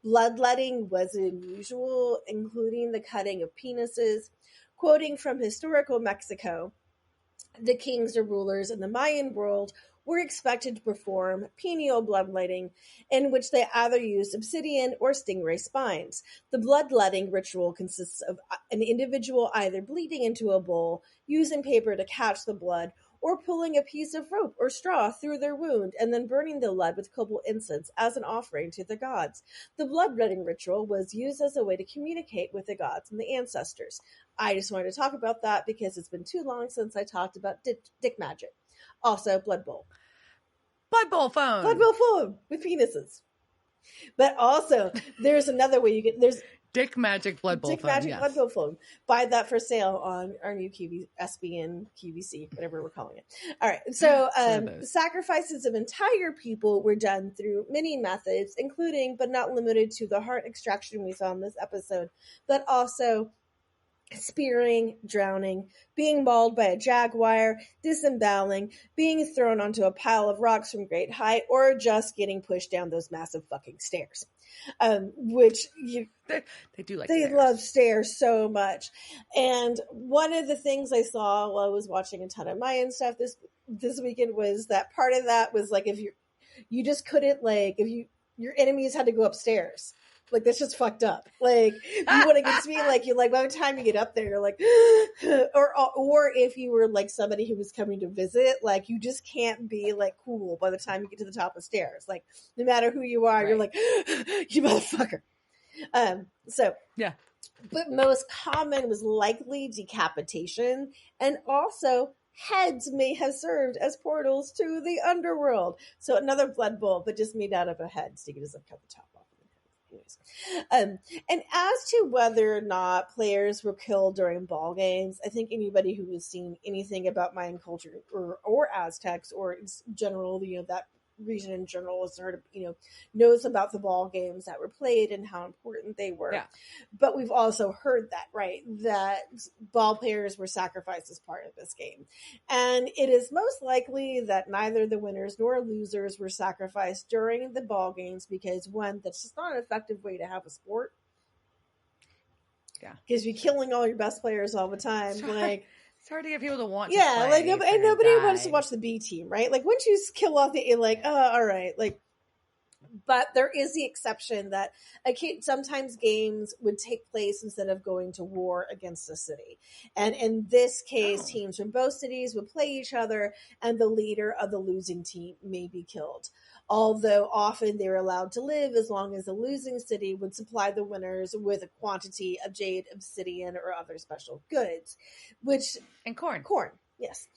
bloodletting was unusual, including the cutting of penises. Quoting from historical Mexico, the kings or rulers in the Mayan world were expected to perform penial bloodletting, in which they either used obsidian or stingray spines. The bloodletting ritual consists of an individual either bleeding into a bowl, using paper to catch the blood, or pulling a piece of rope or straw through their wound and then burning the lead with copal incense as an offering to the gods. The bloodletting ritual was used as a way to communicate with the gods and the ancestors. I just wanted to talk about that because it's been too long since I talked about dick magic. Also, Blood Bowl. Blood Bowl phone. Blood Bowl phone with penises. But also, there's another way you get. There's Dick Magic Blood Bowl Dick phone. Magic Yes. Blood Bowl phone. Buy that for sale on our new SBN QVC, whatever we're calling it. All right. So, sacrifices of entire people were done through many methods, including but not limited to the heart extraction we saw in this episode, but also spearing, drowning, being mauled by a jaguar, disemboweling, being thrown onto a pile of rocks from great height, or just getting pushed down those massive fucking stairs. Which they do like. They stairs. love stairs so much. And one of the things I saw while I was watching a ton of Mayan stuff this weekend was that part of that was like if you just couldn't, like, if your enemies had to go upstairs. Like, that's just fucked up. Like, you want to get to me, like, you're like, by the time you get up there, you're like, or if you were like somebody who was coming to visit, like, you just can't be like cool by the time you get to the top of stairs. Like, no matter who you are, You're like, you motherfucker. So yeah. But most common was likely decapitation, and also heads may have served as portals to the underworld. So another blood bowl, but just made out of a head, so you can just like cut the top off. And as to whether or not players were killed during ball games, I think anybody who has seen anything about Mayan culture or Aztecs or in general, that region in general has heard, knows about the ball games that were played and how important they were. Yeah. But we've also heard that, right, that ball players were sacrificed as part of this game. And it is most likely that neither the winners nor losers were sacrificed during the ball games because, one, that's just not an effective way to have a sport. Yeah. Because you're killing all your best players all the time. It's hard to get people to want to play. Like, nobody wants to watch the B team, right? Like, once you kill off the A, like, all right, like, but there is the exception that sometimes games would take place instead of going to war against a city. And in this case, teams from both cities would play each other, and the leader of the losing team may be killed. Although often they were allowed to live as long as the losing city would supply the winners with a quantity of jade, obsidian, or other special goods. And corn. Corn, yes.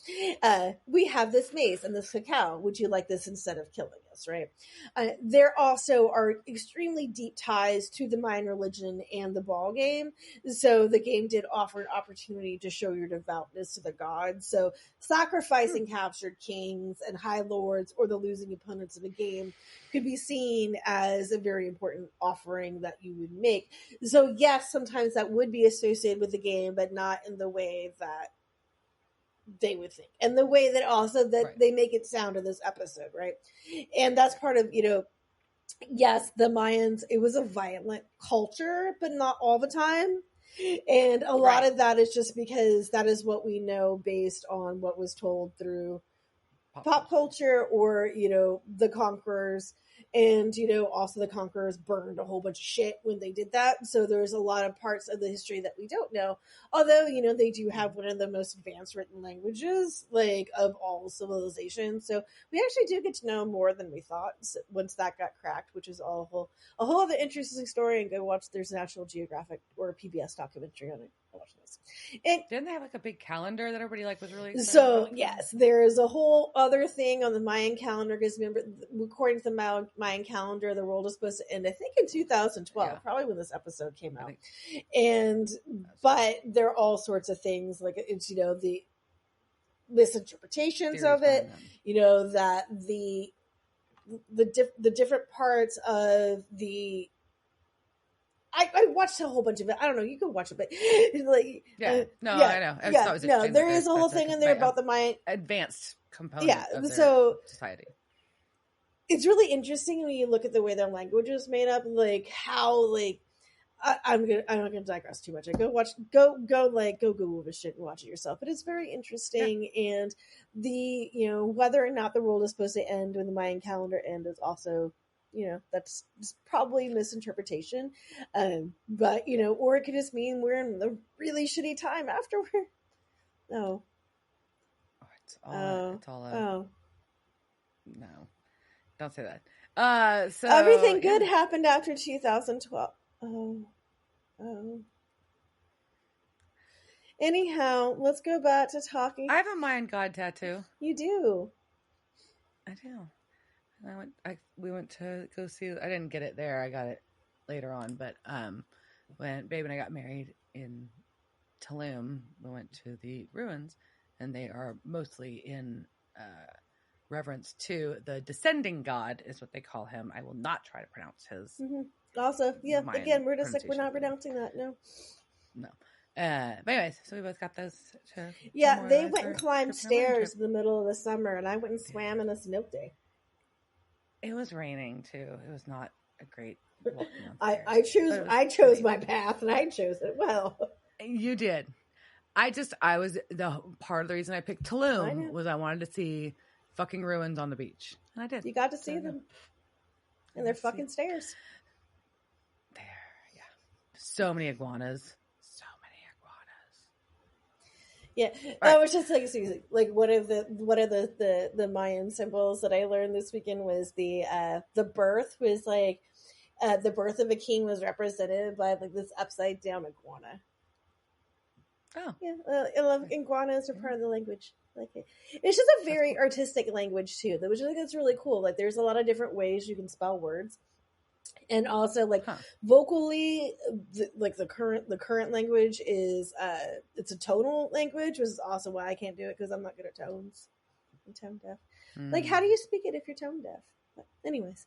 We have this mace and this cacao. Would you like this instead of killing us, right? There also are extremely deep ties to the Mayan religion and the ball game. So the game did offer an opportunity to show your devoutness to the gods. So sacrificing captured kings and high lords or the losing opponents of a game could be seen as a very important offering that you would make. So yes, sometimes that would be associated with the game, but not in the way that they would think, and the way that also that they make it sound in this episode, right? And that's part of, yes, the Mayans, it was a violent culture, but not all the time. And a lot of that is just because that is what we know based on what was told through pop culture or, the conquerors. And, also the conquerors burned a whole bunch of shit when they did that. So there's a lot of parts of the history that we don't know. Although, they do have one of the most advanced written languages, like, of all civilizations. So we actually do get to know more than we thought once that got cracked, which is a whole other interesting story. And go watch, there's a National Geographic or a PBS documentary on it. Watch this. And didn't they have like a big calendar that everybody was really excited so about? yes, there is a whole other thing on the Mayan calendar because remember, according to the Mayan calendar, the world is supposed to end, I think, in 2012, probably when this episode came out. But there are all sorts of things like it's the misinterpretations of it, that the different parts of the. I watched a whole bunch of it. I don't know. You can watch it, but like, I know. There is a whole thing in there about the Mayan advanced component of their society. It's really interesting when you look at the way their language is made up, like how, like, I'm not gonna digress too much. Go Google this shit and watch it yourself. But it's very interesting, and the whether or not the world is supposed to end when the Mayan calendar ends is also. That's probably misinterpretation. But, or it could just mean we're in a really shitty time afterward. No. It's all. Oh. No, don't say that. So everything good happened after 2012. Oh. Anyhow, let's go back to talking. I have a Mayan God tattoo. You do. I do. We went to go see. I didn't get it there. I got it later on. But when Babe and I got married in Tulum, we went to the ruins, and they are mostly in reverence to the descending god, is what they call him. I will not try to pronounce his. Mm-hmm. Also, yeah. Mayan Again, we're just like we're not pronouncing that. No. But anyways, so we both got those. Yeah, they went and climbed stairs in the middle of the summer, and I went and swam in a snow day. It was raining too. It was not a great. I chose my path, and I chose it well. You did. I was the part of the reason I picked Tulum was I wanted to see fucking ruins on the beach, and I did. You got to see them, and they're fucking stairs. There, yeah. So many iguanas. Yeah, that was just like one of the Mayan symbols that I learned this weekend was the birth was like the birth of a king was represented by like this upside down iguana. Oh, yeah, I love iguanas are part of the language. Like it's just a very artistic language too, which I think is really cool. Like there's a lot of different ways you can spell words. And also, like vocally, the current language is it's a tonal language, which is also why I can't do it because I'm not good at tones. I'm tone deaf. Like, how do you speak it if you're tone deaf? But anyways,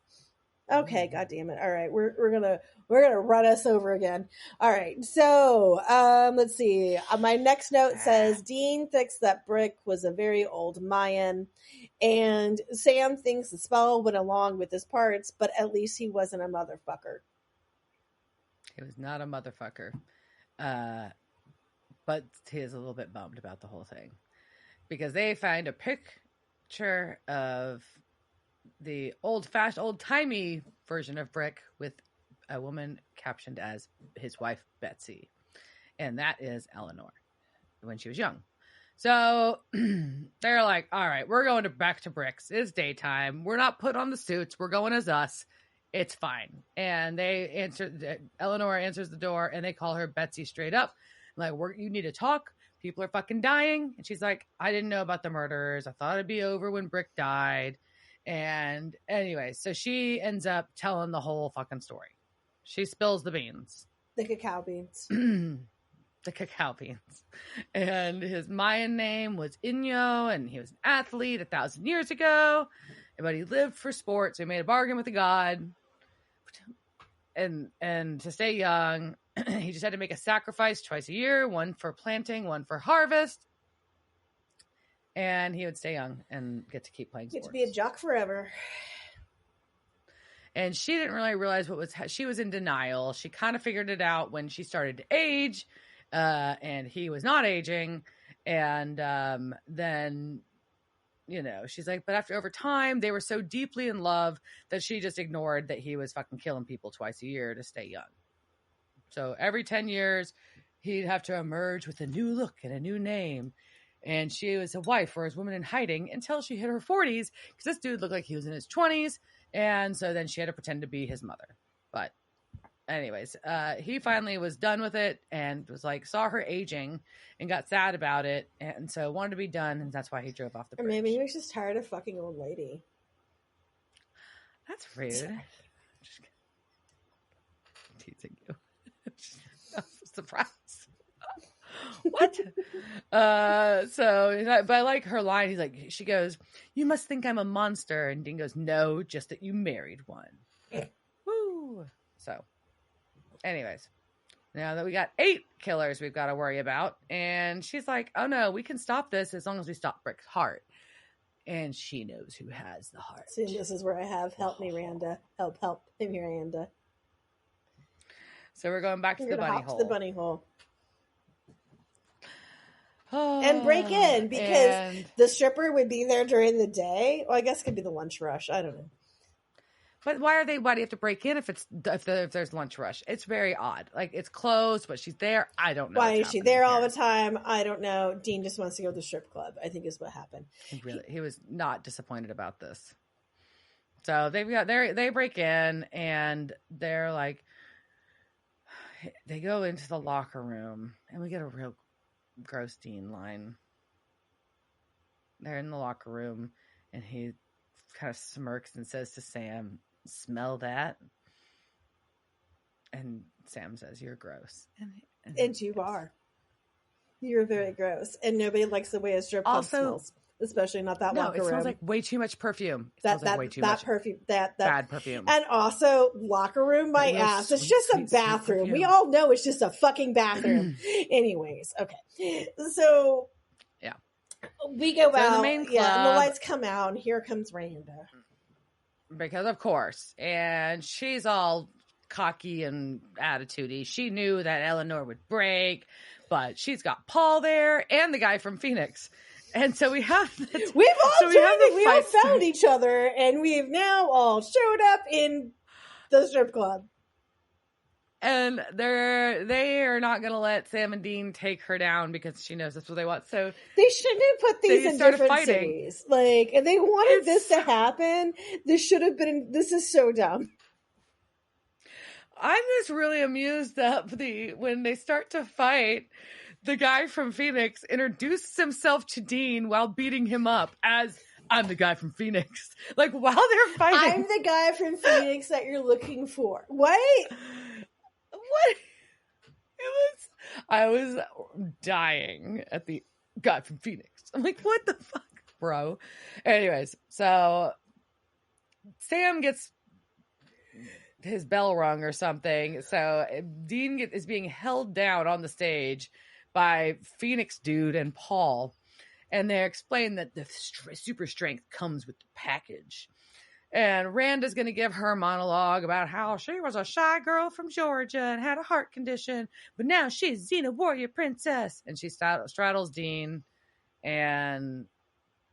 okay, God damn it! All right, we're gonna run us over again. All right, so let's see. My next note says Dean thinks that Brick was a very old Mayan. And Sam thinks the spell went along with his parts, but at least he wasn't a motherfucker. He was not a motherfucker. But he is a little bit bummed about the whole thing. Because they find a picture of the old-timey version of Brick with a woman captioned as his wife, Betsy. And that is Eleanor, when she was young. So they're like, all right, we're going back to Brick's. It's daytime. We're not put on the suits. We're going as us. It's fine. And Eleanor answers the door and they call her Betsy straight up. Like, you need to talk. People are fucking dying. And she's like, I didn't know about the murders. I thought it'd be over when Brick died. And anyway, so she ends up telling the whole fucking story. She spills the beans. The cacao beans. The cacao beans. And his Mayan name was Inyo, and he was an athlete 1,000 years ago, but he lived for sport, so he made a bargain with the god. And to stay young, he just had to make a sacrifice twice a year, one for planting, one for harvest. And he would stay young and get to keep playing sports. Get to be a jock forever. And she didn't really realize she was in denial. She kind of figured it out when she started to age. And he was not aging. And then, she's like, but over time, they were so deeply in love that she just ignored that he was fucking killing people twice a year to stay young. So every 10 years, he'd have to emerge with a new look and a new name. And she was a wife or his woman in hiding until she hit her 40s because this dude looked like he was in his 20s. And so then she had to pretend to be his mother. But anyways, he finally was done with it and was like, saw her aging and got sad about it. And so wanted to be done. And that's why he drove off the bridge. Or maybe he was just tired of fucking old lady. That's rude. Just teasing you. That's a surprise. What? But I like her line. He's like, she goes, you must think I'm a monster. And Dean goes, no, just that you married one. Woo. So anyways, now that we got 8 killers we've got to worry about. And she's like, oh no, we can stop this as long as we stop Brick's heart. And she knows who has the heart. See, this is where I have help me, Randa. Help me, Randa. So we're going back to the bunny hole. To the bunny hole. And break in because the stripper would be there during the day. Well, I guess it could be the lunch rush. I don't know. But why do you have to break in if there's lunch rush? It's very odd. Like, it's closed, but she's there. I don't know. Why is she there all the time? I don't know. Dean just wants to go to the strip club, I think is what happened. He was not disappointed about this. So they break in and they're like, they go into the locker room and we get a real gross Dean line. They're in the locker room and he kind of smirks and says to Sam, "Smell that?" And Sam says, "You're gross." And you are. You're very gross. And nobody likes the way a strip club smells. Especially not that locker room. It smells like way too much perfume. Perfume. That bad perfume. And also, locker room, my ass. It's just a bathroom. We all know it's just a fucking bathroom. Anyways, okay. So, yeah. We go out. The main club, and the lights come out, and here comes Randa. Because of course. And she's all cocky and attitudey. She knew that Eleanor would break, but she's got Paul there and the guy from Phoenix. And so we have we all found each other, and we've now all showed up in the strip club. And they are not going to let Sam and Dean take her down because she knows that's what they want. So they shouldn't have put these in different cities. Like, and they wanted this to happen. This should have been. This is so dumb. I'm just really amused that when they start to fight, the guy from Phoenix introduces himself to Dean while beating him up as, "I'm the guy from Phoenix." Like, while they're fighting. I'm the guy from Phoenix that you're looking for. What? I was dying at the guy from Phoenix. I'm like, what the fuck, bro? Anyways, so Sam gets his bell rung or something. So Dean is being held down on the stage by Phoenix dude and Paul. And they explain that the super strength comes with the package. And Randa's going to give her monologue about how she was a shy girl from Georgia and had a heart condition, but now she's Xena warrior princess. And she straddles Dean and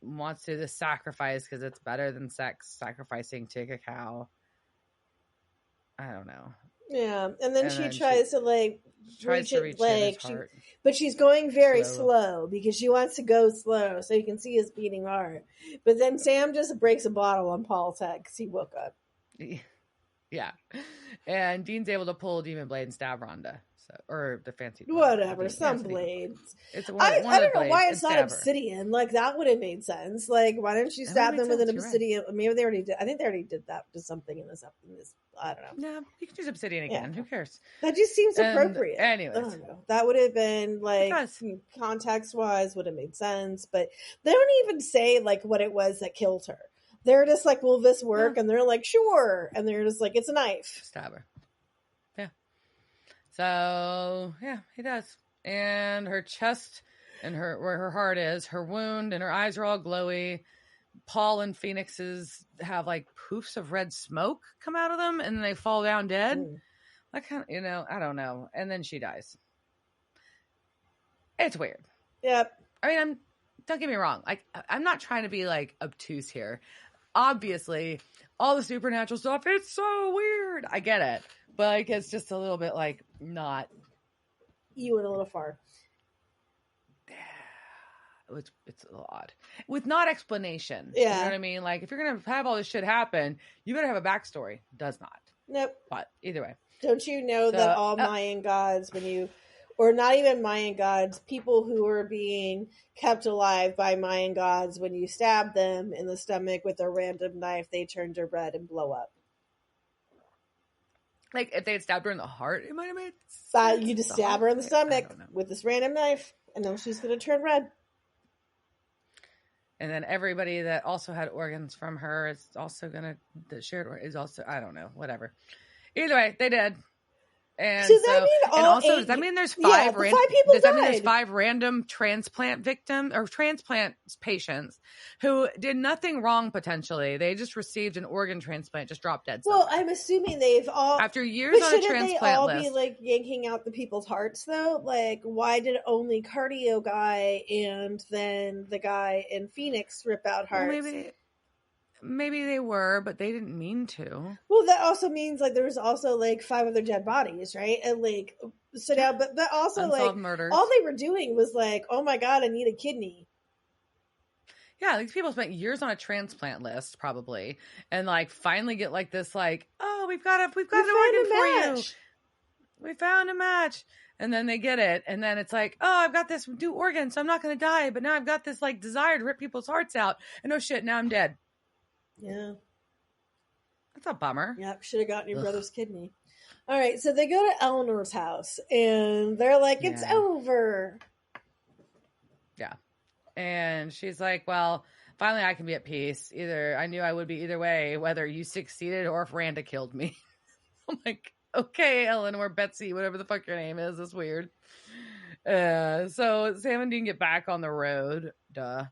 wants to just sacrifice because it's better than sacrificing to a cow. I don't know. Yeah, and then she tries to reach his heart. But she's going very slow because she wants to go slow so you can see his beating heart. But then Sam just breaks a bottle on Paul's head because he woke up. Yeah, and Dean's able to pull a demon blade and stab Randa. Or the fancy whatever, some blades. I don't know why it's not obsidian. Like, that would have made sense. Like, why didn't you stab them with an obsidian? Right. Maybe they already did. I think they already did that to something in this. I don't know. No, you can use obsidian again. Yeah. Who cares? That just seems appropriate. Anyways, I don't know. That would have been context wise would have made sense, but they don't even say what it was that killed her. They're just like, "Will this work?" And they're like, "Sure." And they're just like, "It's a knife." Stab her. So, yeah, he does. And her chest and where her heart is, her wound and her eyes are all glowy. Paul and Phoenix's have poofs of red smoke come out of them and then they fall down dead. Like, I don't know. And then she dies. It's weird. Yep. I mean, don't get me wrong. I'm not trying to be obtuse here. Obviously, all the supernatural stuff, it's so weird. I get it. But it's just a little bit not. You went a little far. It's a little odd. With not explanation. Yeah. You know what I mean? If you're going to have all this shit happen, you better have a backstory. Does not. Nope. But either way. Don't you know that all Mayan gods, or not even Mayan gods, people who are being kept alive by Mayan gods, when you stab them in the stomach with a random knife, they turn to red and blow up. If they had stabbed her in the heart, it might have made sense. You just stab her in the stomach with this random knife, and then she's going to turn red. And then everybody that also had organs from her is also going to, I don't know, whatever. Either way, they did. And does that mean there's five people does that mean there's 5 random transplant victims or transplant patients who did nothing wrong potentially? They just received an organ transplant, just dropped dead. Well, I'm assuming they've all after years on a transplant they all list. Be yanking out the people's hearts though? Why did only cardio guy and then the guy in Phoenix rip out hearts? Well, maybe they were, but they didn't mean to. Well, that also means like there was also like 5 other dead bodies, right? And like so now, but also Unsolved like murders. all they were doing was like, oh my god, I need a kidney. Yeah, these people spent years on a transplant list, probably, and like finally get like this, like, oh, we've got an organ for you. We found a match. And then they get it. And then it's like, oh, I've got this new organ, so I'm not going to die. But now I've got this like desire to rip people's hearts out. And oh shit, now I'm dead. Yeah. That's a bummer. Yep. Should have gotten your brother's kidney. All right. So they go to Eleanor's house and they're like, it's over. Yeah. And she's like, well, finally I can be at peace. I knew I would be either way, whether you succeeded or if Randa killed me. I'm like, okay, Eleanor, Betsy, whatever the fuck your name is. That's weird. So Sam and Dean get back on the road. Duh.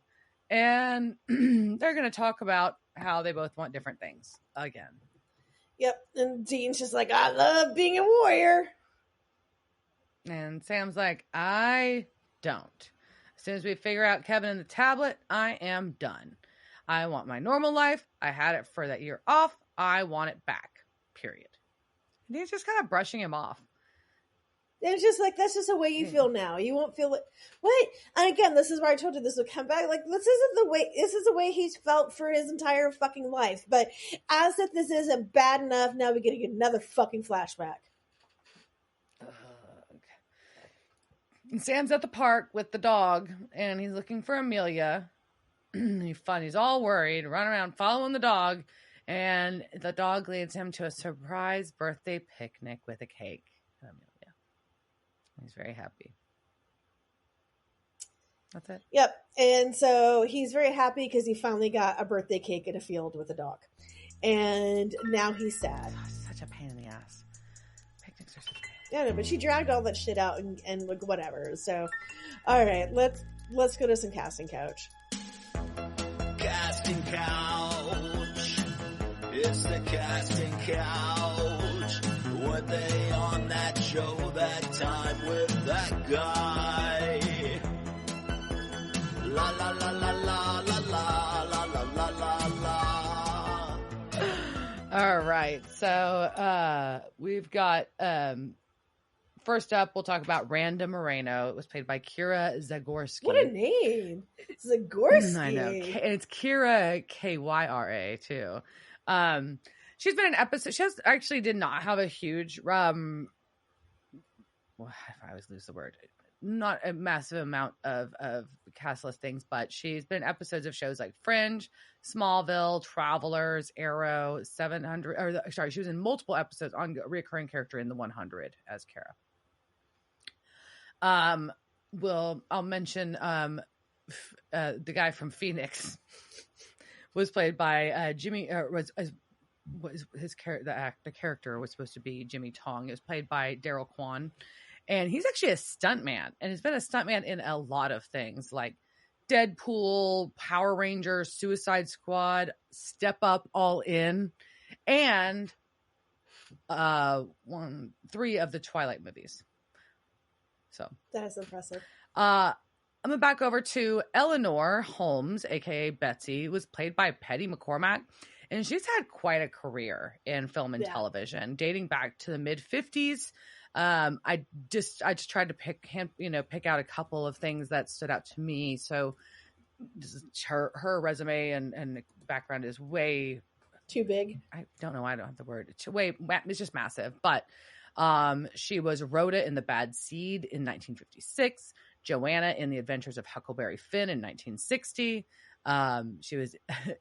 And they're going to talk about how they both want different things again. Yep. And Dean's just like, I love being a warrior. And Sam's like, I don't. As soon as we figure out Kevin and the tablet, I am done. I want my normal life. I had it for that year off. I want it back. Period. And he's just kind of brushing him off. It's just like, that's just the way you feel now. You won't feel it. What? And again, this is where I told you this would come back. Like, this is the way he's felt for his entire fucking life. But as if this isn't bad enough, now we get to get another fucking flashback. And Sam's at the park with the dog, and he's looking for Amelia. He's all worried, running around following the dog. And the dog leads him to a surprise birthday picnic with a cake. Amelia. He's very happy. That's it. Yep. And so he's very happy because he finally got a birthday cake in a field with a dog. And now he's sad. Oh, such a pain in the ass. Picnics are such a pain. Yeah, no, but she dragged all that shit out and like whatever. So, all right, let's go to some casting couch. Casting couch. It's the casting couch. Were they on that show that time with that guy? La la la la la la la la la la la. All right, so we've got first up, we'll talk about Randa Moreno. It was played by Kira Zagorski. What a name, Zagorski! I know, and it's Kira Kyra too. She's been in episodes. She actually did not have a huge well, I always lose the word. Not a massive amount of cast listings, but she's been in episodes of shows like Fringe, Smallville, Travelers, Arrow, 700. She was in multiple episodes on a recurring character in the 100 as Kara. I'll mention the guy from Phoenix was played by Jimmy. Was his character? The character was supposed to be Jimmy Tong. It was played by Daryl Kwan. And he's actually a stuntman, and he's been a stuntman in a lot of things like Deadpool, Power Rangers, Suicide Squad, Step Up, All In, and 3 of the Twilight movies. So that is impressive. I'm gonna back over to Eleanor Holmes, aka Betsy, was played by Petty McCormack, and she's had quite a career in film and television, dating back to the mid-50s. I just tried to pick out a couple of things that stood out to me. So her resume and background is way too big. I don't know. I don't have the word. It's just massive. But she was Rhoda in The Bad Seed in 1956. Joanna in The Adventures of Huckleberry Finn in 1960. She was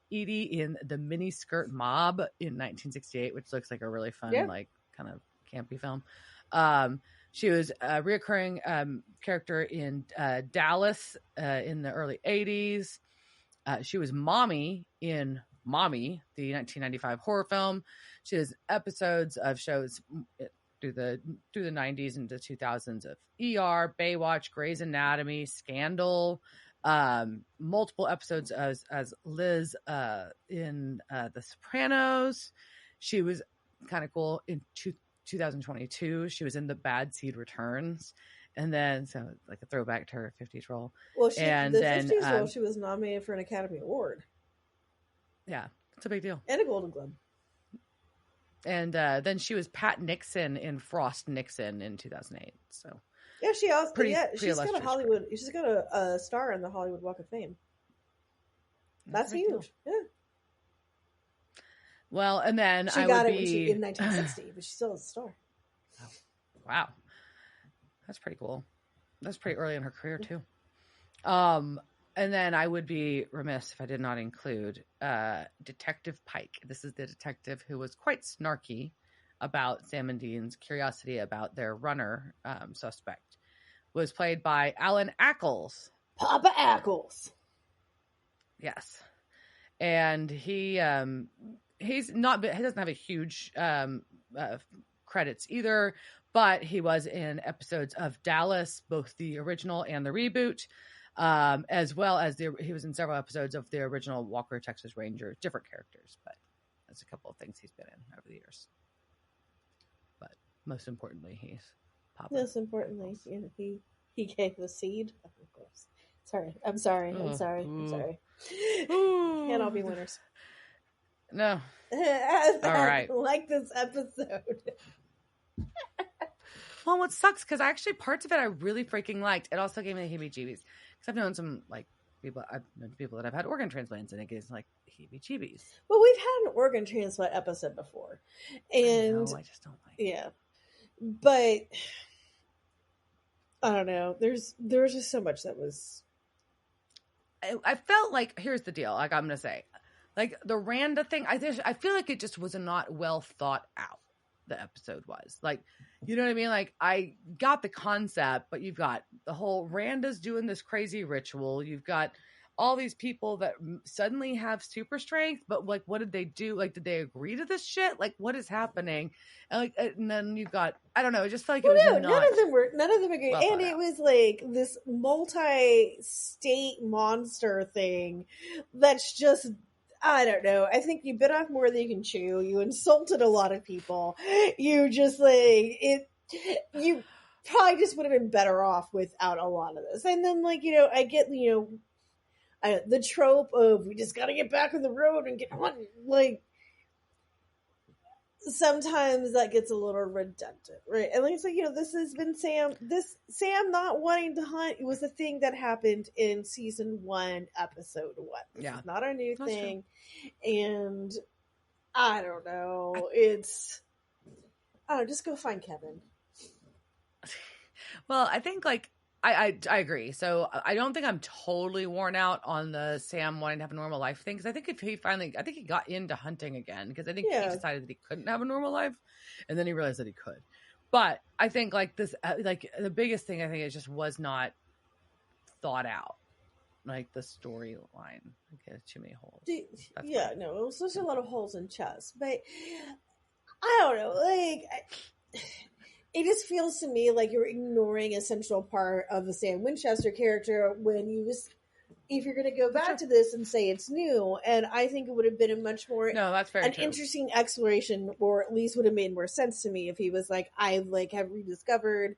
Edie in The Miniskirt Mob in 1968, which looks like a really fun, like kind of campy film. She was a reoccurring character in Dallas in the early 80s. She was Mommy in Mommy, the 1995 horror film. She has episodes of shows through the 90s into 2000s of ER, Baywatch, Grey's Anatomy, Scandal, multiple episodes as Liz in The Sopranos. She was kind of cool in 2022. She was in The Bad Seed Returns, and then so like a throwback to her 50s role. Well, the 50s role, she was nominated for an Academy Award. Yeah, It's a big deal. And a Golden Globe. And then she was Pat Nixon in Frost Nixon in 2008. So yeah, she also pretty she's got a illustrious Hollywood. She's got a star in the Hollywood Walk of Fame. That's huge. deal. Yeah. Well, and then She I got would it be in 1960, but she still has a star. wow, that's pretty cool. That's pretty early in her career too. And then I would be remiss if I did not include Detective Pike. This is the detective who was quite snarky about Sam and Dean's curiosity about their runner suspect. Was played by Alan Ackles. Papa Ackles. Yes, and he's not. He doesn't have a huge credits either, but he was in episodes of Dallas, both the original and the reboot. As well as he was in several episodes of the original Walker, Texas Ranger, different characters, but that's a couple of things he's been in over the years. But most importantly, he's Papa. Most importantly, he gave the seed. Of course. I'm sorry. Can't all be winners. No. All right. Like this episode. Well, what sucks, because actually parts of it I really freaking liked. It also gave me the heebie-jeebies. Because I've known some people that have had organ transplants, and it gives heebie-jeebies. Well, we've had an organ transplant episode before, and I just don't like it. Yeah, but I don't know. There was just so much that was. I felt like, here's the deal. I'm gonna say, the Randa thing. I feel like it just was not well thought out. The episode was you know what I mean? I got the concept, but you've got the whole Randa's doing this crazy ritual. You've got all these people that suddenly have super strength, but what did they do? Did they agree to this shit? What is happening? And then you've got, I don't know. It just felt like it was none of them agreed. Well, and it was this multi-state monster thing that's just, I don't know. I think you bit off more than you can chew. You insulted a lot of people. You just you probably just would have been better off without a lot of this. And then I get, the trope of we just got to get back on the road and get hunting. Sometimes that gets a little redundant, right? And this has been Sam not wanting to hunt. It was a thing that happened in season 1, episode 1. This is not a new thing. True. And I don't know. Just go find Kevin. Well, I think I agree. So I don't think I'm totally worn out on the Sam wanting to have a normal life thing. Because I think he got into hunting again. Because I think he decided that he couldn't have a normal life. And then he realized that he could. But I think this, the biggest thing I think it just was not thought out. The storyline. There's too many holes. It was just a lot of holes in chess. But I don't know. It just feels to me like you're ignoring a central part of the Sam Winchester character if you're going to go back to this and say it's new. And I think it would have been a much more that's very true. Interesting exploration, or at least would have made more sense to me if he was I have rediscovered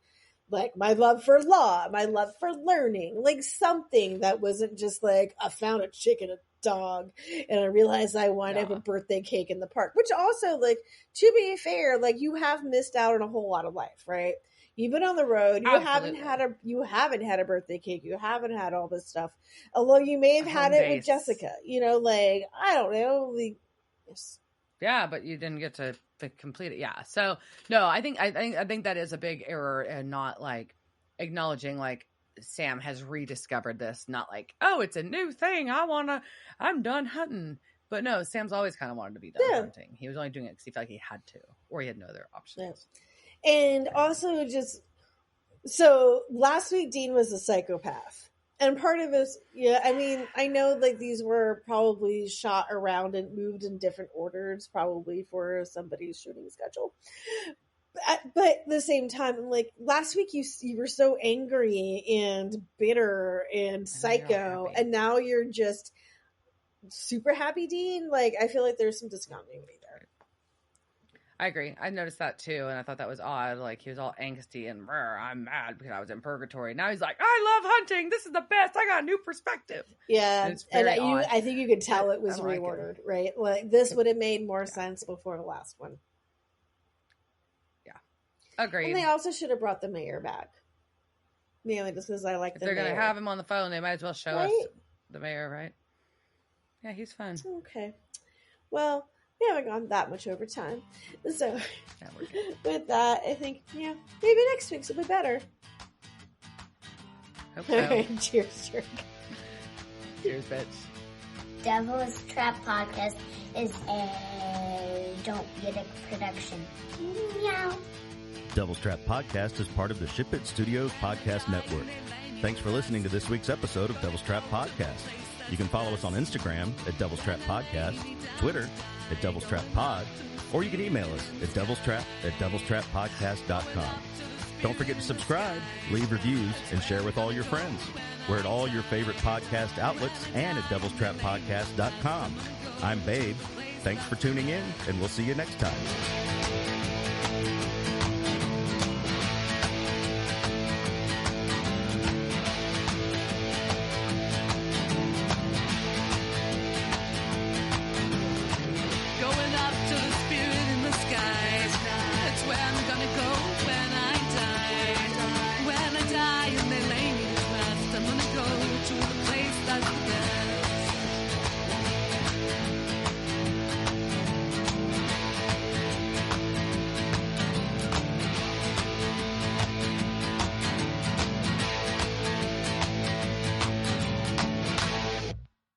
my love for law, my love for learning, something that wasn't just I found a chick and a dog and I realized I wanted to have a birthday cake in the park. Which also, to be fair, you have missed out on a whole lot of life, right? You've been on the road. You haven't had a birthday cake. You haven't had all this stuff. Although you may have had it with Jessica. I don't know. Yeah, but you didn't get to complete it. Yeah. So no, I think that is a big error, and not acknowledging Sam has rediscovered this, not oh, it's a new thing. I'm done hunting. But no, Sam's always kind of wanted to be done hunting. He was only doing it because he felt like he had to, or he had no other options. Yeah. And also so last week Dean was a psychopath. And part of it, I know these were probably shot around and moved in different orders, probably for somebody's shooting schedule. But at the same time, last week you were so angry and bitter and psycho, and now you're just super happy, Dean. I feel like there's some discontinuity there. I agree. I noticed that too, and I thought that was odd. Like, he was all angsty and I'm mad because I was in purgatory. Now he's like, I love hunting. This is the best. I got a new perspective. Yeah, and I think you could tell it was like reordered, right? Like, this would have made more sense before the last one. Yeah, agreed. And they also should have brought the mayor back. Mainly just because I like the mayor. They're going to have him on the phone, they might as well show us the mayor, right? Yeah, he's fun. Okay. Well, we haven't gone that much over time. So, with that, I think, maybe next week's will be better. Hope so. All right, cheers, jerk. Cheers, bitch. Devil's Trap Podcast is a Don't Get It production. Meow. Devil's Trap Podcast is part of the Ship It Studios podcast network. Thanks for listening to this week's episode of Devil's Trap Podcast. You can follow us on Instagram at Devil's Trap Podcast, Twitter at Devil's Trap Pod, or you can email us at devilstrap@devilstrappodcast.com. Don't forget to subscribe, leave reviews, and share with all your friends. We're at all your favorite podcast outlets and at devilstrappodcast.com. I'm Babe. Thanks for tuning in, and we'll see you next time.